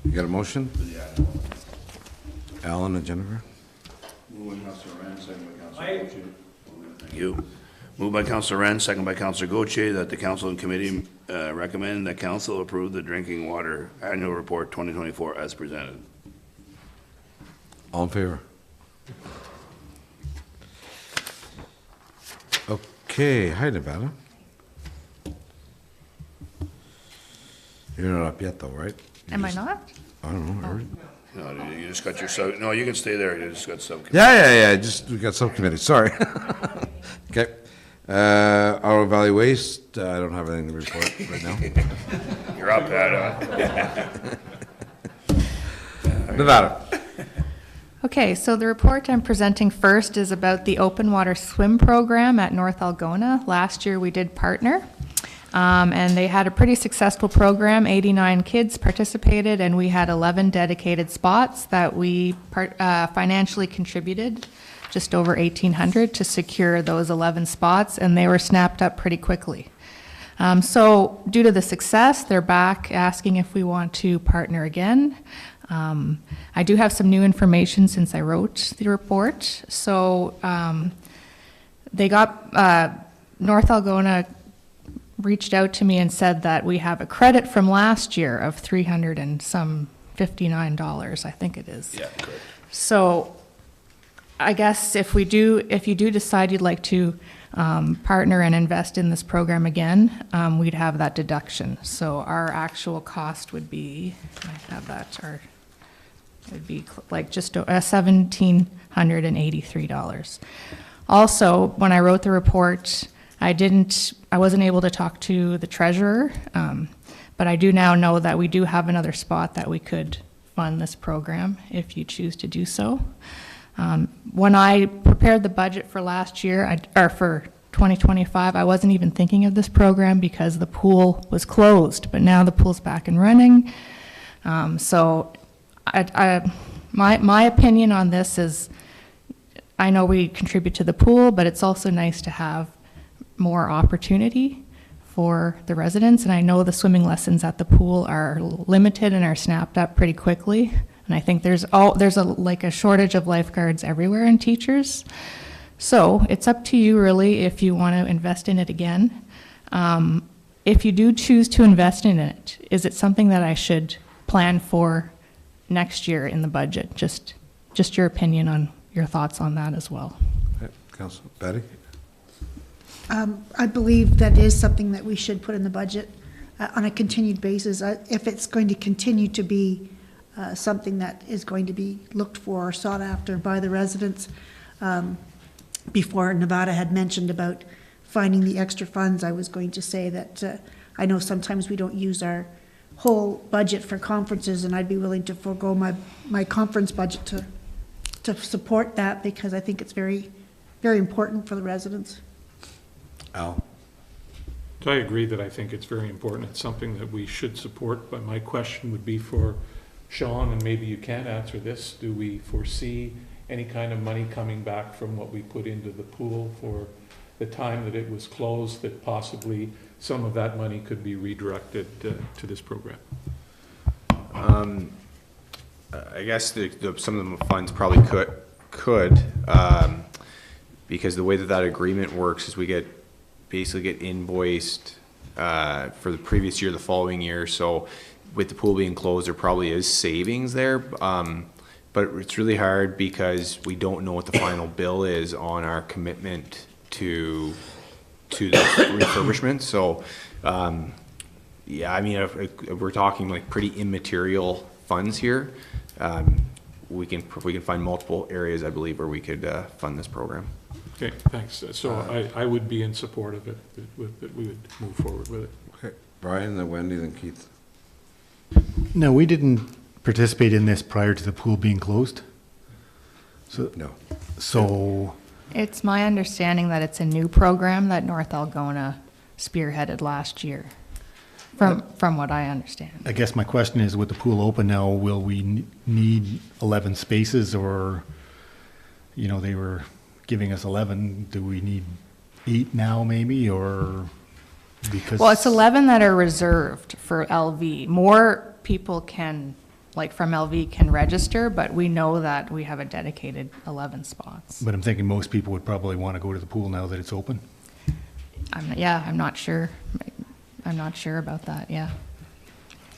You got a motion? Alan and Jennifer? Moved by Councilor Ren, second by Councilor Gauthier. Thank you. Moved by Councilor Ren, second by Councilor Gauthier, that the council and committee recommend that council approve the drinking water annual report 2024 as presented. All in favor? Okay, hi, Nevada. You're not up yet, though, right? Am I not? I don't know. Are we? No, you just got your sub, no, you can stay there, you just got sub. Yeah, just, we got subcommittee, sorry. Okay. Our Valley Waste, I don't have anything to report right now. You're up, Pat. Nevada. Okay, so the report I'm presenting first is about the open water swim program at North Algona. Last year we did partner, and they had a pretty successful program. 89 kids participated, and we had 11 dedicated spots that we financially contributed, just over $1,800 to secure those 11 spots, and they were snapped up pretty quickly. So due to the success, they're back asking if we want to partner again. I do have some new information since I wrote the report. So they got, North Algona reached out to me and said that we have a credit from last year of $359, I think it is. Yeah, correct. So I guess if you do decide you'd like to partner and invest in this program again, we'd have that deduction. So our actual cost would be, I have that chart. It would be like just $1,783. Also, when I wrote the report, I wasn't able to talk to the treasurer, but I do now know that we do have another spot that we could fund this program if you choose to do so. When I prepared the budget for last year, for 2025, I wasn't even thinking of this program because the pool was closed, but now the pool's back and running. So my opinion on this is, I know we contribute to the pool, but it's also nice to have more opportunity for the residents. And I know the swimming lessons at the pool are limited and are snapped up pretty quickly. And I think there's a shortage of lifeguards everywhere and teachers. So it's up to you really if you want to invest in it again. If you do choose to invest in it, is it something that I should plan for next year in the budget? Just your opinion on your thoughts on that as well. Okay, Council, Betty? I believe that is something that we should put in the budget on a continued basis. If it's going to continue to be something that is going to be looked for or sought after by the residents. Before Nevada had mentioned about finding the extra funds, I was going to say that I know sometimes we don't use our whole budget for conferences, and I'd be willing to forego my conference budget to support that, because I think it's very, very important for the residents. Al? So I agree that I think it's very important. It's something that we should support, but my question would be for Sean, and maybe you can answer this. Do we foresee any kind of money coming back from what we put into the pool for the time that it was closed, that possibly some of that money could be redirected to this program? I guess some of the funds probably could because the way that agreement works is we basically get invoiced for the previous year, the following year. So with the pool being closed, there probably is savings there. But it's really hard because we don't know what the final bill is on our commitment to the refurbishment. So, yeah, I mean, if we're talking like pretty immaterial funds here, we can find multiple areas, I believe, where we could fund this program. Okay, thanks. So I would be in support of it, that we would move forward with it. Okay, Brian, then Wendy, then Keith. No, we didn't participate in this prior to the pool being closed. So No. So It's my understanding that it's a new program that North Algona spearheaded last year, from what I understand. I guess my question is, with the pool open now, will we need 11 spaces, or, they were giving us 11, do we need 8 now maybe, or because? Well, it's 11 that are reserved for LV. More people can like from LV can register, but we know that we have a dedicated 11 spots. But I'm thinking most people would probably want to go to the pool now that it's open. I'm not sure. I'm not sure about that, yeah.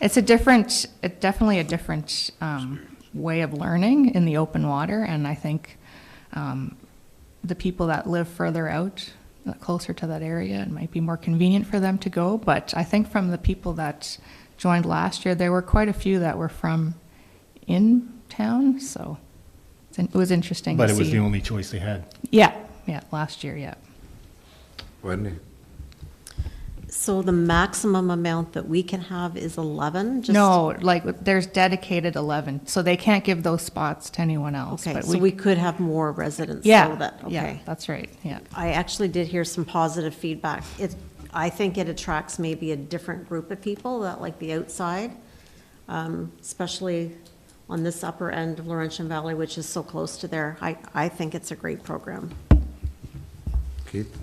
It's definitely a different way of learning in the open water, and I think the people that live further out, closer to that area, it might be more convenient for them to go, but I think from the people that joined last year, there were quite a few that were from in town, so it was interesting to see. But it was the only choice they had. Yeah, last year, yeah. Wendy? So the maximum amount that we can have is 11? No, like, there's dedicated 11, so they can't give those spots to anyone else. Okay, but so we could have more residents. Yeah, so that, okay. yeah, that's right, yeah. I actually did hear some positive feedback. I think it attracts maybe a different group of people that like the outside, especially on this upper end of Laurentian Valley, which is so close to there. I think it's a great program. Keith?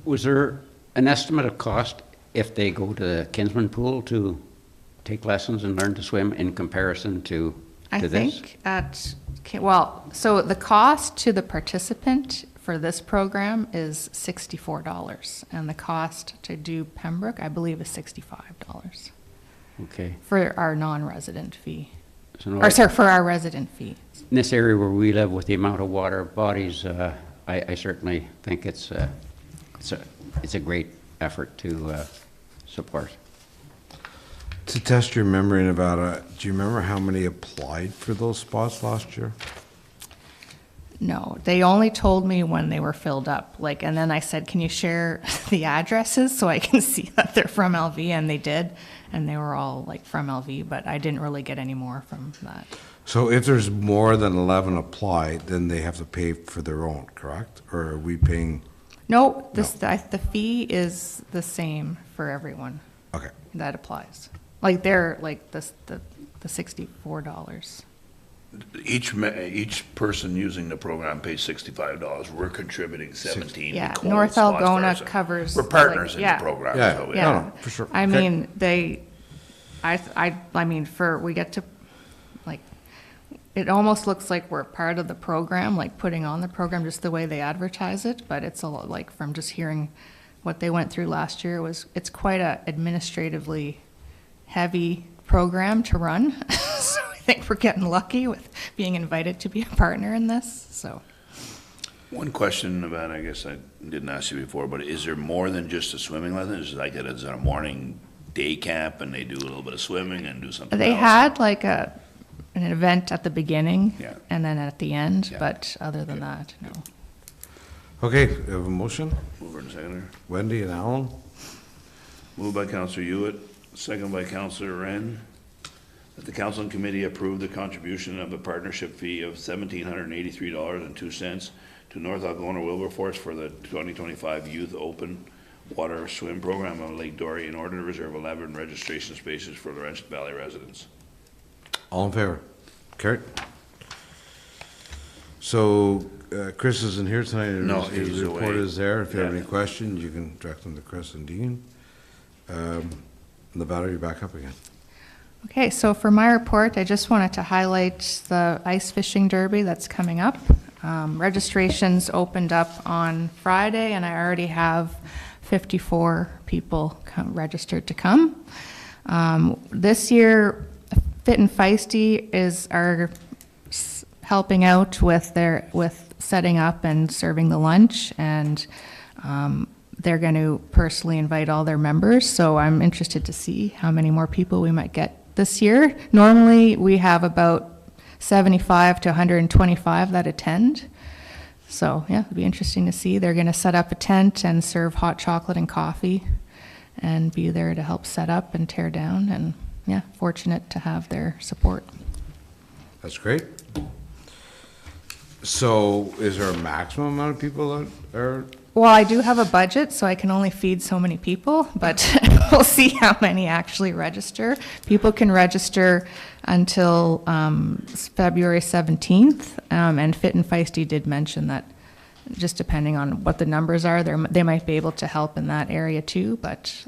Was there an estimate of cost if they go to the Kinsman Pool to take lessons and learn to swim in comparison to this? I think so the cost to the participant for this program is $64, and the cost to do Pembroke, I believe, is $65. Okay. For our non-resident fee. So for our resident fee. in this area where we live with the amount of water bodies, I certainly think it's a great effort to support. To test your memory, Nevada, do you remember how many applied for those spots last year? No, they only told me when they were filled up, and then I said, can you share the addresses so I can see that they're from LV, and they did, and they were all from LV, but I didn't really get any more from that. So if there's more than 11 applied, then they have to pay for their own, correct? Or are we paying? No, the fee is the same for everyone. Okay. That applies. They're the $64. Each person using the program pays $65. We're contributing 17. Yeah, cold North spots for Algona ourselves. covers. We're partners in yeah. the program. Yeah, so yeah. No, for sure. I Okay. mean, we get to, it almost looks like we're part of the program, putting on the program, just the way they advertise it, but it's a lot, from just hearing what they went through last year, it's quite a administratively heavy program to run. So I think we're getting lucky with being invited to be a partner in this, so. One question about, I guess I didn't ask you before, but is there more than just a swimming lesson? Is it is it a morning day camp and they do a little bit of swimming and do something They else? had an event at the beginning Yeah. and then at the end, Yeah. but other than that, no. Okay, we have a motion. Mover and seconder. Wendy and Alan. Moved by Councillor Hewitt, second by Councillor Wren, that the council and committee approve the contribution of a partnership fee of $1,783.02 to North Algona Wilberforce for the 2025 Youth Open Water Swim Program on Lake Dory in order to reserve 11 registration spaces for Laurentian Valley residents. All in favor? Carried. So Chris isn't here tonight. No, His he's report away. is there. If you have Yeah. any questions, you can direct them to Chris and Dean. Nevada, you're back up again. Okay, so for my report, I just wanted to highlight the ice fishing derby that's coming up. Registrations opened up on Friday, and I already have 54 people registered to come. This year, Fit and Feisty are helping out with setting up and serving the lunch, and they're going to personally invite all their members. So I'm interested to see how many more people we might get this year. Normally, we have about 75 to 125 that attend. So yeah, it'll be interesting to see. They're going to set up a tent and serve hot chocolate and coffee and be there to help set up and tear down. And yeah, fortunate to have their support. That's great. So is there a maximum amount of people that are? Well, I do have a budget, so I can only feed so many people, but we'll see how many actually register. People can register until February 17th, and Fit and Feisty did mention that just depending on what the numbers are, they might be able to help in that area too, but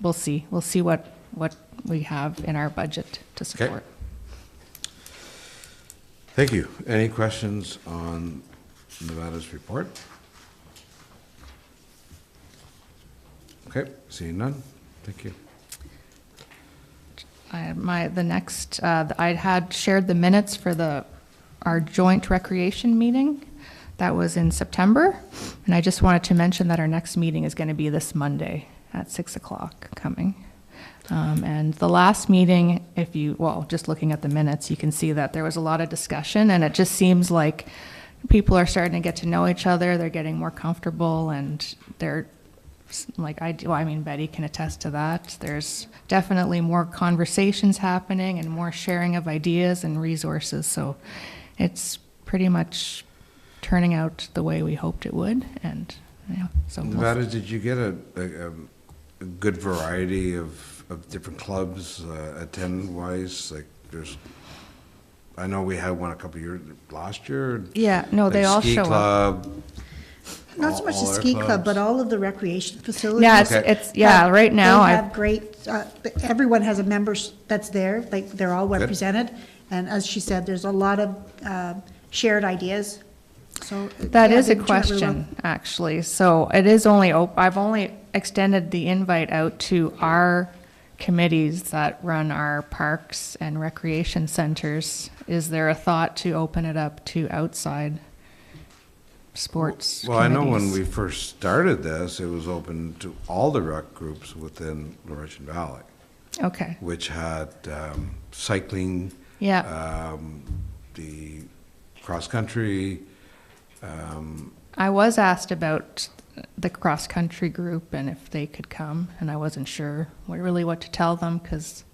we'll see. We'll see what what we have in our budget to support. Thank you. Any questions on Nevada's report? Okay, seeing none. Thank you. I had shared the minutes for our joint recreation meeting. That was in September. And I just wanted to mention that our next meeting is going to be this Monday at 6 o'clock coming. And the last meeting, just looking at the minutes, you can see that there was a lot of discussion, and it just seems like people are starting to get to know each other. They're getting more comfortable, and they're like, Betty can attest to that. There's definitely more conversations happening and more sharing of ideas and resources. So it's pretty much turning out the way we hoped it would. And so Nevada, did you get a good variety of different clubs attend-wise? Like, I know we had one a couple years last year. Yeah, no, they all ski show club, up. Not so much the all ski our club, clubs. but all of the recreation facilities. Yeah, right now They have great, everyone has a member that's there, like, they're all represented. And as she said, there's a lot of shared ideas. So That yeah, is a they turn out really well. question, actually. So it is only, I've only extended the invite out to our committees that run our parks and recreation centers. Is there a thought to open it up to outside sports Well, I know when committees? we first started this, it was open to all the rec groups within Laurentian Valley, Okay, which had cycling, yeah. the cross-country. I was asked about the cross-country group and if they could come, and I wasn't sure what to tell them, because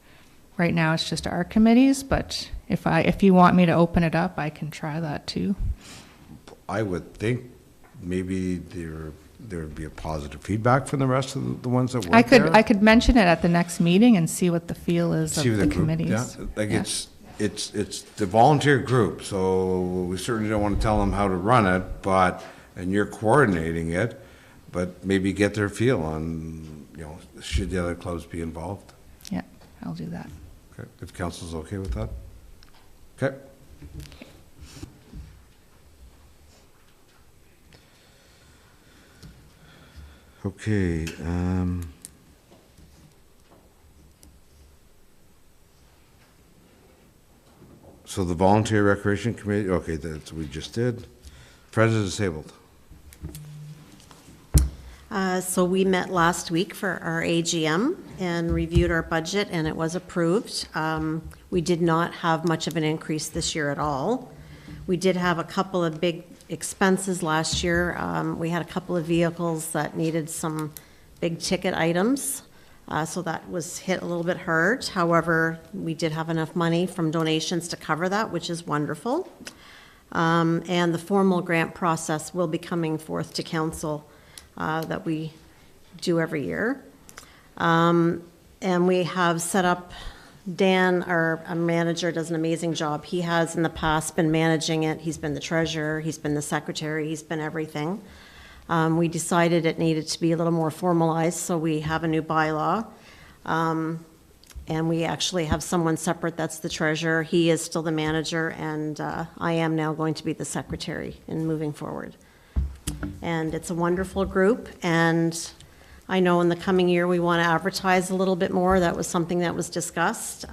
right now it's just our committees, but if you want me to open it up, I can try that too. I would think maybe there would be a positive feedback from the rest of the ones that work there. I could mention it at the next meeting and see what the feel is See of the the group, committees. yeah. Like, Yeah. it's the volunteer group, so we certainly don't want to tell them how to run it, and you're coordinating it, but maybe get their feel on, should the other clubs be involved? Yeah, I'll do that. Okay, if council's okay with that? Okay. Okay, so the Volunteer Recreation Committee, okay, that's what we just did. Friends of the Disabled. So we met last week for our AGM and reviewed our budget, and it was approved. We did not have much of an increase this year at all. We did have a couple of big expenses last year. We had a couple of vehicles that needed some big ticket items, so that was hit a little bit hard. However, we did have enough money from donations to cover that, which is wonderful. And the formal grant process will be coming forth to council that we do every year. And we have set up, Dan, our manager, does an amazing job. He has in the past been managing it. He's been the treasurer, he's been the secretary, he's been everything. We decided it needed to be a little more formalized, so we have a new bylaw. And we actually have someone separate that's the treasurer. He is still the manager, and I am now going to be the secretary in moving forward. And it's a wonderful group, and I know in the coming year we want to advertise a little bit more. That was something that was discussed.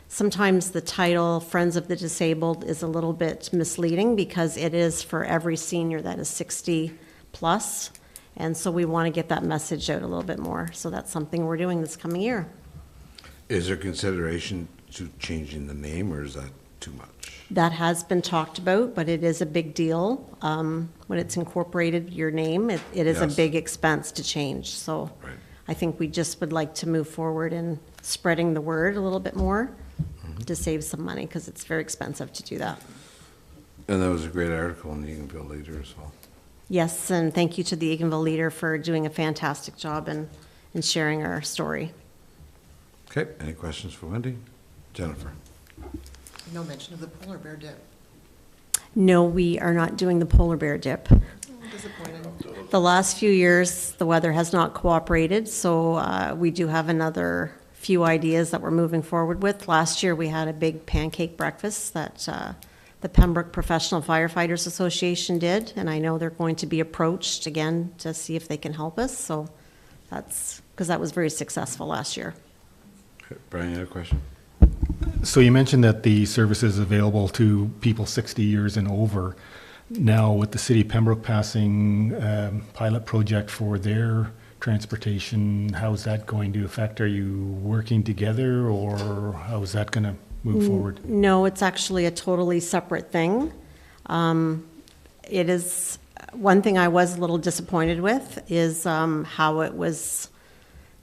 Sometimes the title Friends of the Disabled is a little bit misleading because it is for every senior that is 60 plus, and so we want to get that message out a little bit more. So that's something we're doing this coming year. Is there consideration to changing the name, or is that too much? That has been talked about, but it is a big deal. When it's incorporated, your name, it is a Yes. big expense to change. So Right. I think we just would like to move forward in spreading the word a little bit more to save some money, because it's very expensive to do that. And that was a great article in the Eganville Leader as well. Yes, and thank you to the Eganville Leader for doing a fantastic job in sharing our story. Okay, any questions for Wendy? Jennifer? No mention of the polar bear dip. No, we are not doing the polar bear dip. Disappointed. The last few years, the weather has not cooperated, so we do have another few ideas that we're moving forward with. Last year, we had a big pancake breakfast that the Pembroke Professional Firefighters Association did, and I know they're going to be approached again to see if they can help us, so that's, because that was very successful last year. Brian, you had a question? So you mentioned that the service is available to people 60 years and over. Now, with the city of Pembroke passing pilot project for their transportation, how's that going to affect? Are you working together, or how is that going to move forward? No, it's actually a totally separate thing. It is, one thing I was a little disappointed with is how it was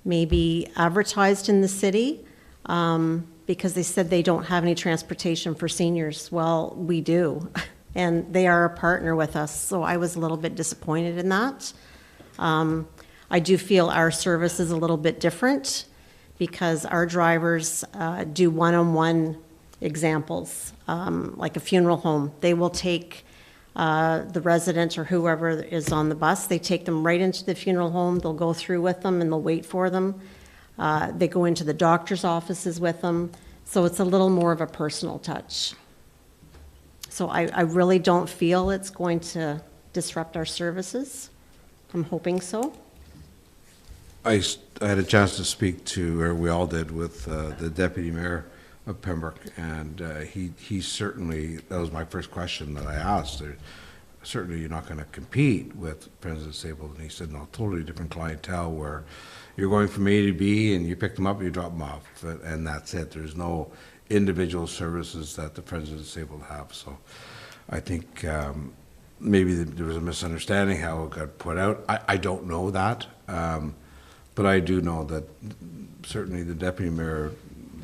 maybe advertised in the city, because they said they don't have any transportation for seniors. Well, we do, and they are a partner with us, so I was a little bit disappointed in that. I do feel our service is a little bit different because our drivers do one-on-one examples, like a funeral home. They will take the resident or whoever is on the bus, they take them right into the funeral home, they'll go through with them and they'll wait for them. They go into the doctor's offices with them, so it's a little more of a personal touch. So I really don't feel it's going to disrupt our services. I'm hoping so. I had a chance to speak to, or we all did, with the deputy mayor of Pembroke, and he certainly, that was my first question that I asked. Certainly you're not going to compete with Friends of the Disabled, and he said, no, totally different clientele where you're going from A to B and you pick them up and you drop them off, and that's it. There's no individual services that the Friends of the Disabled have. So I think maybe there was a misunderstanding how it got put out. I don't know that. But I do know that certainly the deputy mayor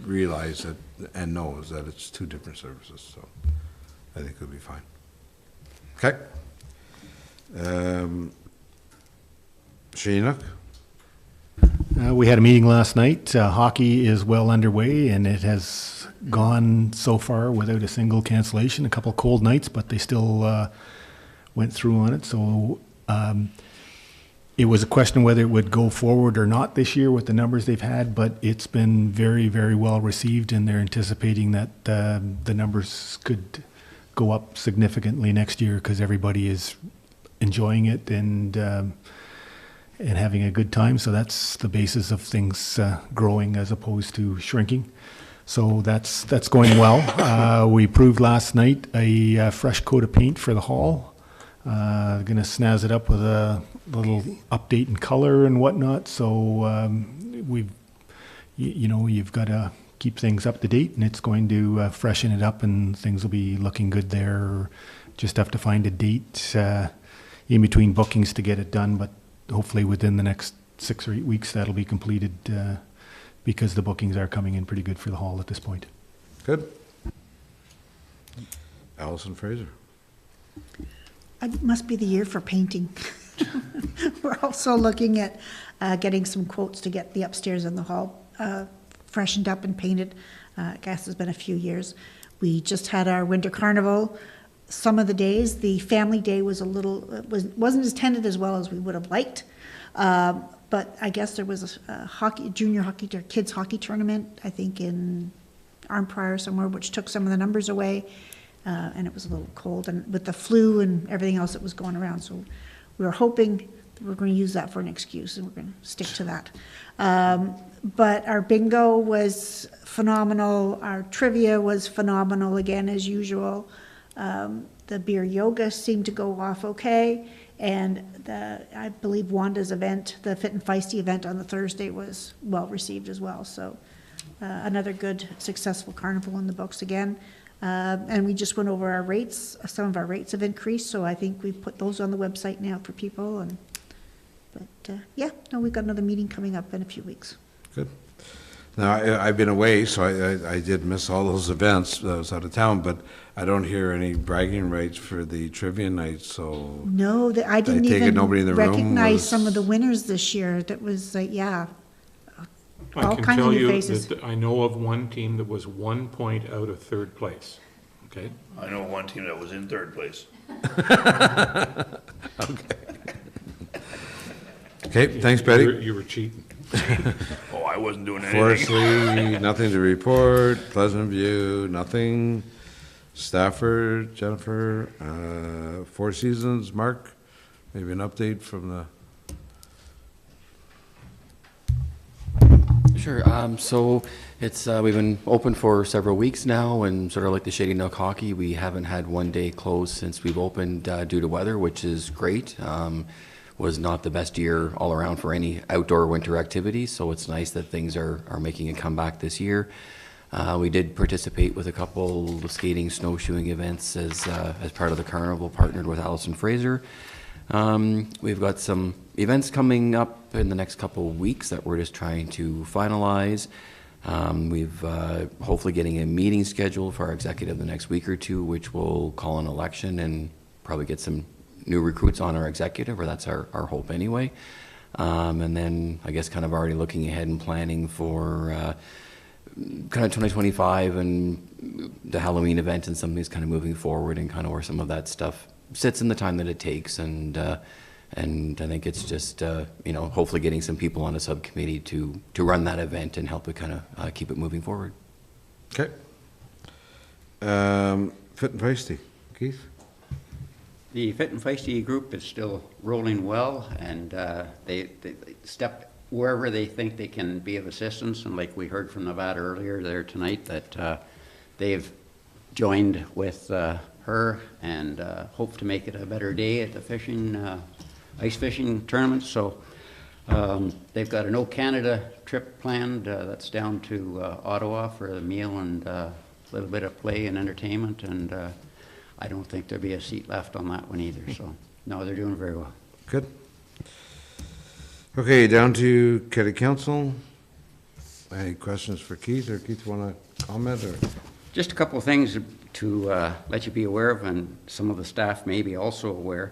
realized that and knows that it's two different services, so I think it'll be fine. Okay. Sheena? We had a meeting last night. Hockey is well underway, and it has gone so far without a single cancellation. A couple cold nights, but they still went through on it. So it was a question whether it would go forward or not this year with the numbers they've had, but it's been very, very well received, and they're anticipating that the numbers could go up significantly next year because everybody is enjoying it and having a good time. So that's the basis of things growing as opposed to shrinking. So that's going well. We approved last night a fresh coat of paint for the hall. Going to snazz it up with a little update in color and whatnot. So you've got to keep things up to date, and it's going to freshen it up, and things will be looking good there. Just have to find a date in between bookings to get it done, but hopefully within the next 6 or 8 weeks that'll be completed because the bookings are coming in pretty good for the hall at this point. Good. Allison Fraser. It must be the year for painting. We're also looking at getting some quotes to get the upstairs and the hall freshened up and painted. I guess it's been a few years. We just had our winter carnival. Some of the days, the family day was wasn't as tended as well as we would have liked. But I guess there was a junior hockey, kids hockey tournament, I think in Arnprior somewhere, which took some of the numbers away. And it was a little cold, and with the flu and everything else that was going around. So we were hoping that we're going to use that for an excuse, and we're going to stick to that. But our bingo was phenomenal. Our trivia was phenomenal again, as usual. The beer yoga seemed to go off okay. And I believe Wanda's event, the Fit and Feisty event on the Thursday, was well received as well. So another good, successful carnival in the books again. And we just went over our rates. Some of our rates have increased, so I think we've put those on the website now for people. We've got another meeting coming up in a few weeks. Good. Now, I've been away, so I did miss all those events. I was out of town, but I don't hear any bragging rights for the trivia night, so. No, I didn't take it even nobody in the room recognize some of the winners this year. That was, I all can kinds of tell new you faces. that I know of one team that was 1 point out of third place, okay? I know one team that was in third place. Okay. Okay, thanks, Betty. You were cheating. Oh, I wasn't doing Forest anything. Lee, nothing to report. Pleasant View, nothing. Stafford, Jennifer, Four Seasons, Mark, maybe an update from the, Sure. So it's we've been open for several weeks now, and sort of like the Shady Nook hockey, we haven't had one day closed since we've opened due to weather, which is great. Was not the best year all around for any outdoor winter activities, so it's nice that things are making a comeback this year. We did participate with a couple of skating, snowshoeing events as part of the carnival, partnered with Allison Fraser. We've got some events coming up in the next couple of weeks that we're just trying to finalize. We've hopefully getting a meeting scheduled for our executive the next week or two, which will call an election and probably get some new recruits on our executive, or that's our hope anyway. And then I guess kind of already looking ahead and planning for kind of 2025 and the Halloween event and some of these kind of moving forward and kind of where some of that stuff sits in the time that it takes. And I think it's just, hopefully getting some people on a subcommittee to run that event and help it kind of keep it moving forward. okay. Fit and Feisty, Keith? The Fit and Feisty group is still rolling well, and they step wherever they think they can be of assistance. And like we heard from Nevada earlier there tonight, that they've joined with her and hope to make it a better day at the fishing, ice fishing tournament. So they've got an O Canada trip planned that's down to Ottawa for a meal and a little bit of play and entertainment, and I don't think there'll be a seat left on that one either. So no, they're doing very well. Good. Okay, down to County Council. Any questions for Keith, or Keith, want to comment, or? Just a couple of things to let you be aware of, and some of the staff may be also aware.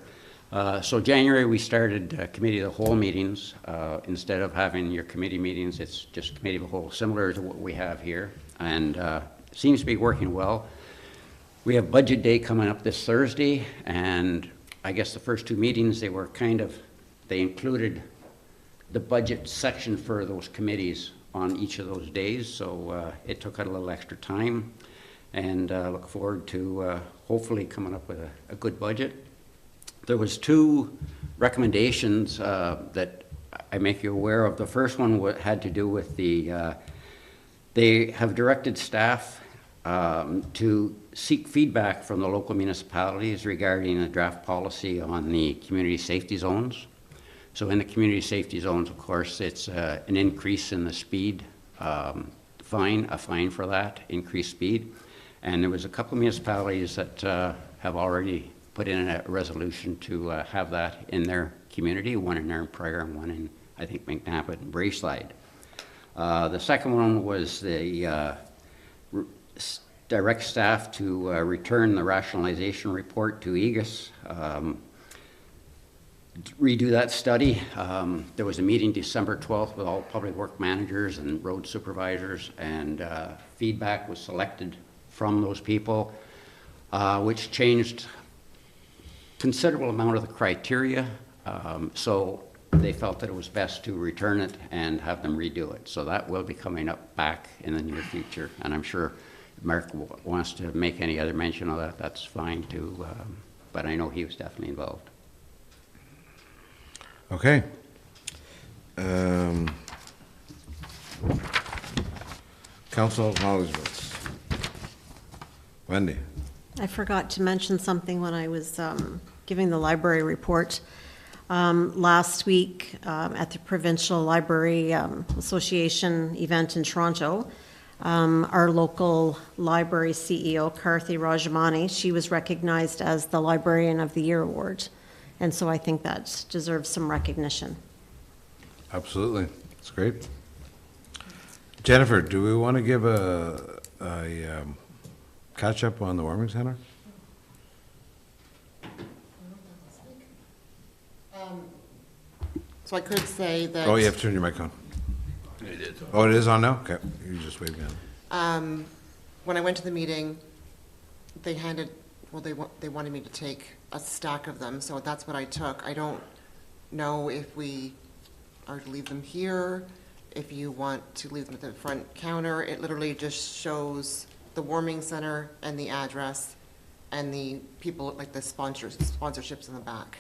So January, we started committee of the whole meetings. Instead of having your committee meetings, it's just committee of the whole, similar to what we have here, and seems to be working well. We have budget day coming up this Thursday, and I guess the first two meetings, they included the budget section for those committees on each of those days, so it took out a little extra time, and look forward to hopefully coming up with a good budget. There was two recommendations that I make you aware of. The first one had to do with they have directed staff to seek feedback from the local municipalities regarding a draft policy on the community safety zones. So in the community safety zones, of course, it's an increase in the speed fine, a fine for that, increased speed. And there was a couple of municipalities that have already put in a resolution to have that in their community, one in Aaron Pryor and one in, I think, McNabbit and Braeside. The second one was the direct staff to return the rationalization report to Aegis, redo that study. There was a meeting December 12th with all public work managers and road supervisors, and feedback was selected from those people, which changed considerable amount of the criteria. So they felt that it was best to return it and have them redo it. So that will be coming up back in the near future, and I'm sure Mark wants to make any other mention of that, that's fine too, but I know he was definitely involved. Okay. Council acknowledgements. Wendy. I forgot to mention something when I was giving the library report. Last week at the Provincial Library Association event in Toronto, our local library CEO, Karthi Rajamani, she was recognized as the Librarian of the Year Award. And so I think that deserves some recognition. Absolutely. It's great. Jennifer, do we want to give a catch up on the warming center? So I could say that. Oh, you have to turn your mic on. It is. Oh, it is on now? Okay, you just wave me on. When I went to the meeting, they wanted me to take a stack of them, so that's what I took. I don't know if we are to leave them here if you want to leave them at the front counter. It literally just shows the warming center and the address and the people, like the sponsorships in the back.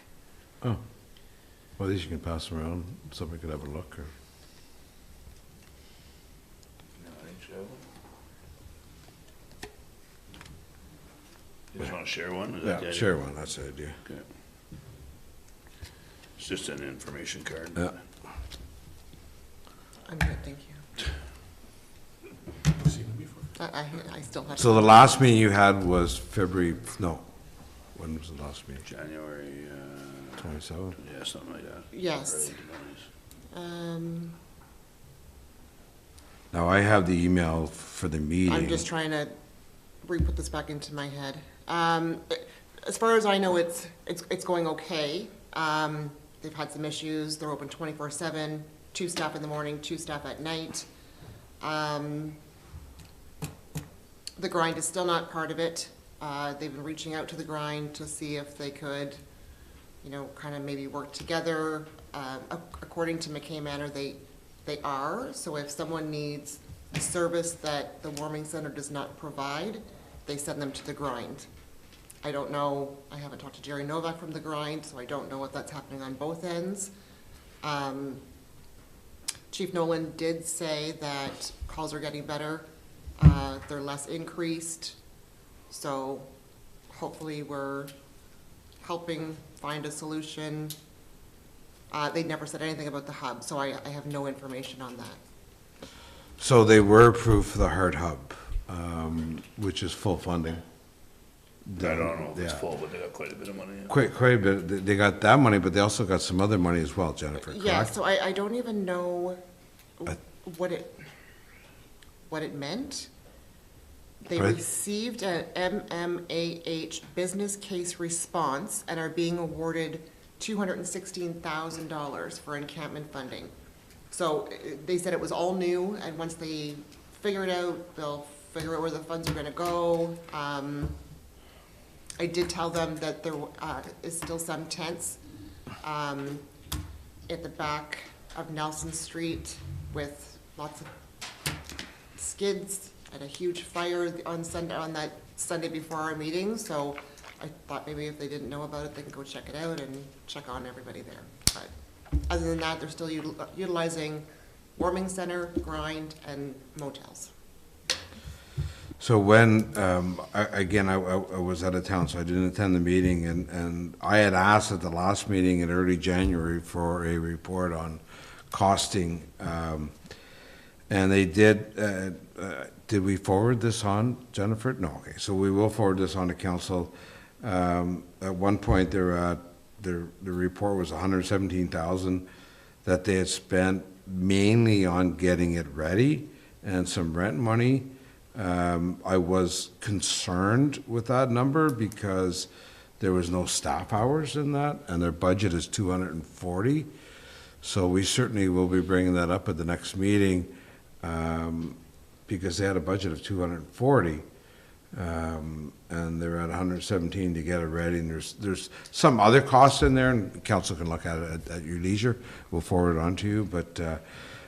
Oh, well, these you can pass them around, somebody could have a look, or. You just want to share one? Is that the Yeah, idea? share one, that's the idea. Okay. It's just an information card. Yeah. I'm good, thank you. I still have. So the last meeting you had was February, no, when was the last meeting? January, 27? yeah, something like that. Yes. Early 20s. Now, I have the email for the meeting. I'm just trying to re-put this back into my head. As far as I know, it's going okay. They've had some issues. They're open 24/7, 2 staff in the morning, 2 staff at night. The grind is still not part of it. They've been reaching out to the grind to see if they could, kind of maybe work together. According to McKay Manor, they are. So if someone needs a service that the warming center does not provide, they send them to the grind. I don't know, I haven't talked to Jerry Novak from the grind, so I don't know if that's happening on both ends. Chief Nolan did say that calls are getting better. They're less increased. So hopefully we're helping find a solution. They never said anything about the hub, so I have no information on that. So they were approved for the hard hub, which is full funding. I don't know if it's Yeah. full, but they got quite a bit of money. Yeah. Quite a bit. They got that money, but they also got some other money as well, Jennifer, correct? Yeah, so I don't even know what it meant. They Right. received an MMAH business case response and are being awarded $216,000 for encampment funding. So they said it was all new, and once they figure it out, they'll figure out where the funds are gonna go. I did tell them that there is still some tents at the back of Nelson Street with lots of skids and a huge fire on that Sunday before our meeting. So I thought maybe if they didn't know about it, they could go check it out and check on everybody there. But other than that, they're still utilizing warming center, grind, and motels. So when, I was out of town, so I didn't attend the meeting, and I had asked at the last meeting in early January for a report on costing, and they did we forward this on, Jennifer? No, okay, so we will forward this on to council. At one point, the report was $117,000 that they had spent mainly on getting it ready and some rent money. I was concerned with that number because there was no staff hours in that, and their budget is 240. So we certainly will be bringing that up at the next meeting, because they had a budget of 240, and they're at 117 to get it ready. And there's some other costs in there, and council can look at it at your leisure. We'll forward it on to you. But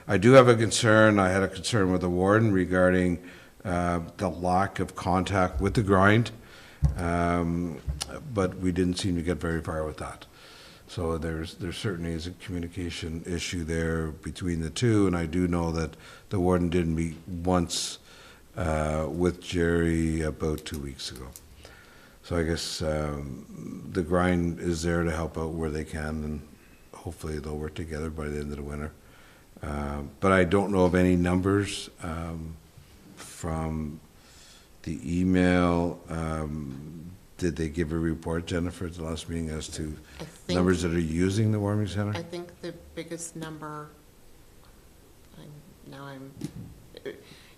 I do have a concern. I had a concern with the warden regarding the lack of contact with the grind, but we didn't seem to get very far with that. So there certainly is a communication issue there between the two, and I do know that the warden did meet once with Jerry about 2 weeks ago. So I guess the grind is there to help out where they can, and hopefully they'll work together by the end of the winter. But I don't know of any numbers from the email. Did they give a report, Jennifer, at the last meeting as to numbers that are using the warming center? I think the biggest number,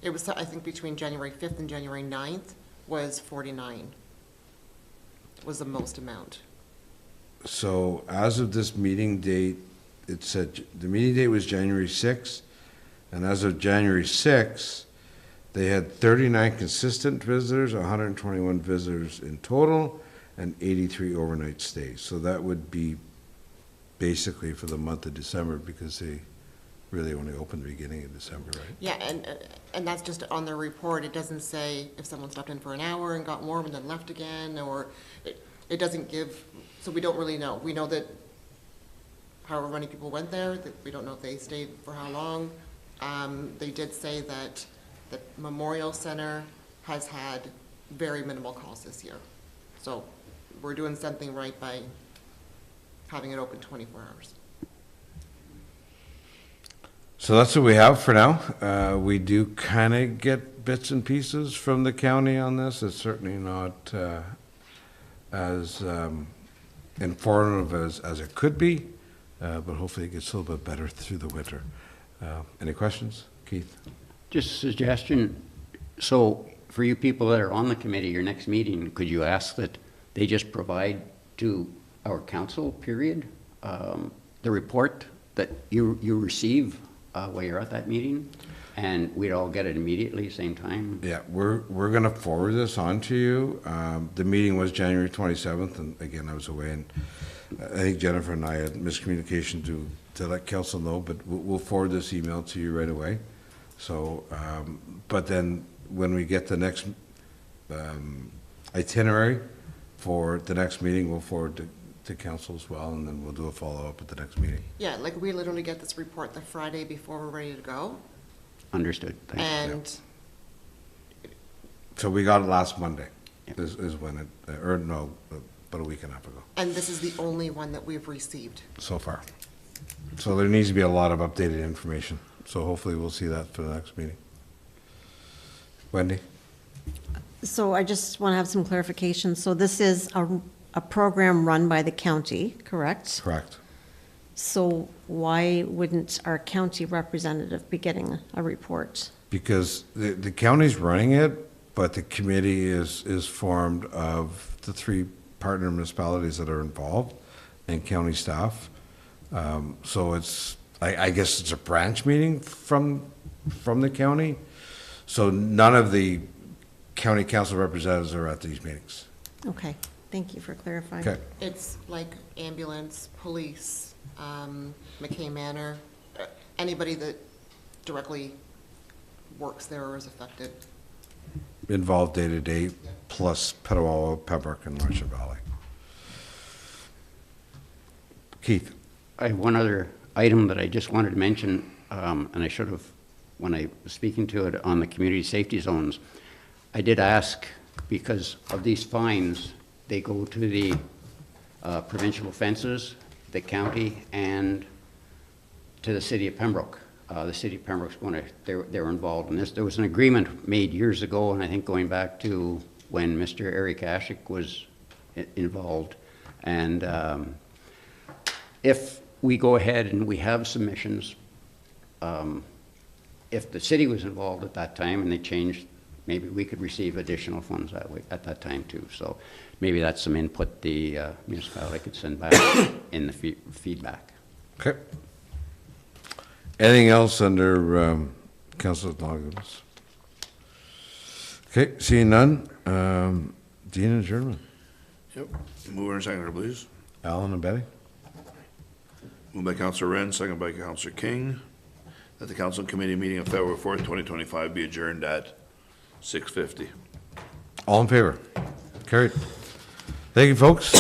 it was, I think, between January 5th and January 9th was 49, was the most amount. So as of this meeting date, it said, the meeting date was January 6th, and as of January 6th, they had 39 consistent visitors, 121 visitors in total, and 83 overnight stays. So that would be basically for the month of December, because really only opened the beginning of December, right? Yeah, and that's just on their report. It doesn't say if someone stopped in for an hour and got warm and then left again, or it doesn't give, so we don't really know. We know that however many people went there, that we don't know if they stayed for how long. They did say that the Memorial Center has had very minimal calls this year. So we're doing something right by having it open 24 hours. So that's what we have for now. We do kind of get bits and pieces from the county on this. It's certainly not as informative as it could be, but hopefully it gets a little bit better through the winter. Any questions? Keith? Just a suggestion, so for you people that are on the committee, your next meeting, could you ask that they just provide to our council, period, the report that you receive while you're at that meeting, and we'd all get it immediately, same time? Yeah, we're going to forward this on to you. The meeting was January 27th, and again, I was away, and I think Jennifer and I had miscommunication to let council know, but we'll forward this email to you right away. So, but then when we get the next itinerary for the next meeting, we'll forward to council as well, and then we'll do a follow-up at the next meeting. Yeah, like we literally get this report the Friday before we're ready to go. Understood. Thanks. And So we got it last Monday, is when it, or no, about a week and a half ago, and this is the only one that we've received. so far. So there needs to be a lot of updated information. So hopefully we'll see that for the next meeting. Wendy? So I just want to have some clarification. So this is a program run by the county, correct? Correct. So why wouldn't our county representative be getting a report? Because the county's running it, but the committee is formed of the 3 partner municipalities that are involved and county staff. So it's, I guess it's a branch meeting from the county. So none of the county council representatives are at these meetings. Okay, thank you for clarifying. Okay. It's like ambulance, police, McKay Manor, anybody that directly works there or is affected. Involved day to day, plus Petawawa, Pembroke, and Laurentian Valley. Keith? I have one other item that I just wanted to mention, and I should have, when I was speaking to it on the community safety zones, I did ask, because of these fines, they go to the provincial offenses, the county, and to the city of Pembroke. The city of Pembroke's going to, they're involved in this. There was an agreement made years ago, and I think going back to when Mr. Eric Ashik was involved. And if we go ahead and we have submissions, if the city was involved at that time and they changed, maybe we could receive additional funds that way at that time too. So maybe that's some input the municipality could send back in the feedback. Okay. Anything else under council acknowledgements? Okay, seeing none, Dean, adjournment. Yep. Mover and seconder, please. Alan and Betty? Moved by Councillor Wren, second by Councillor King, that the council and committee meeting of February 4th, 2025 be adjourned at 6:50. All in favor? Carried. Thank you, folks.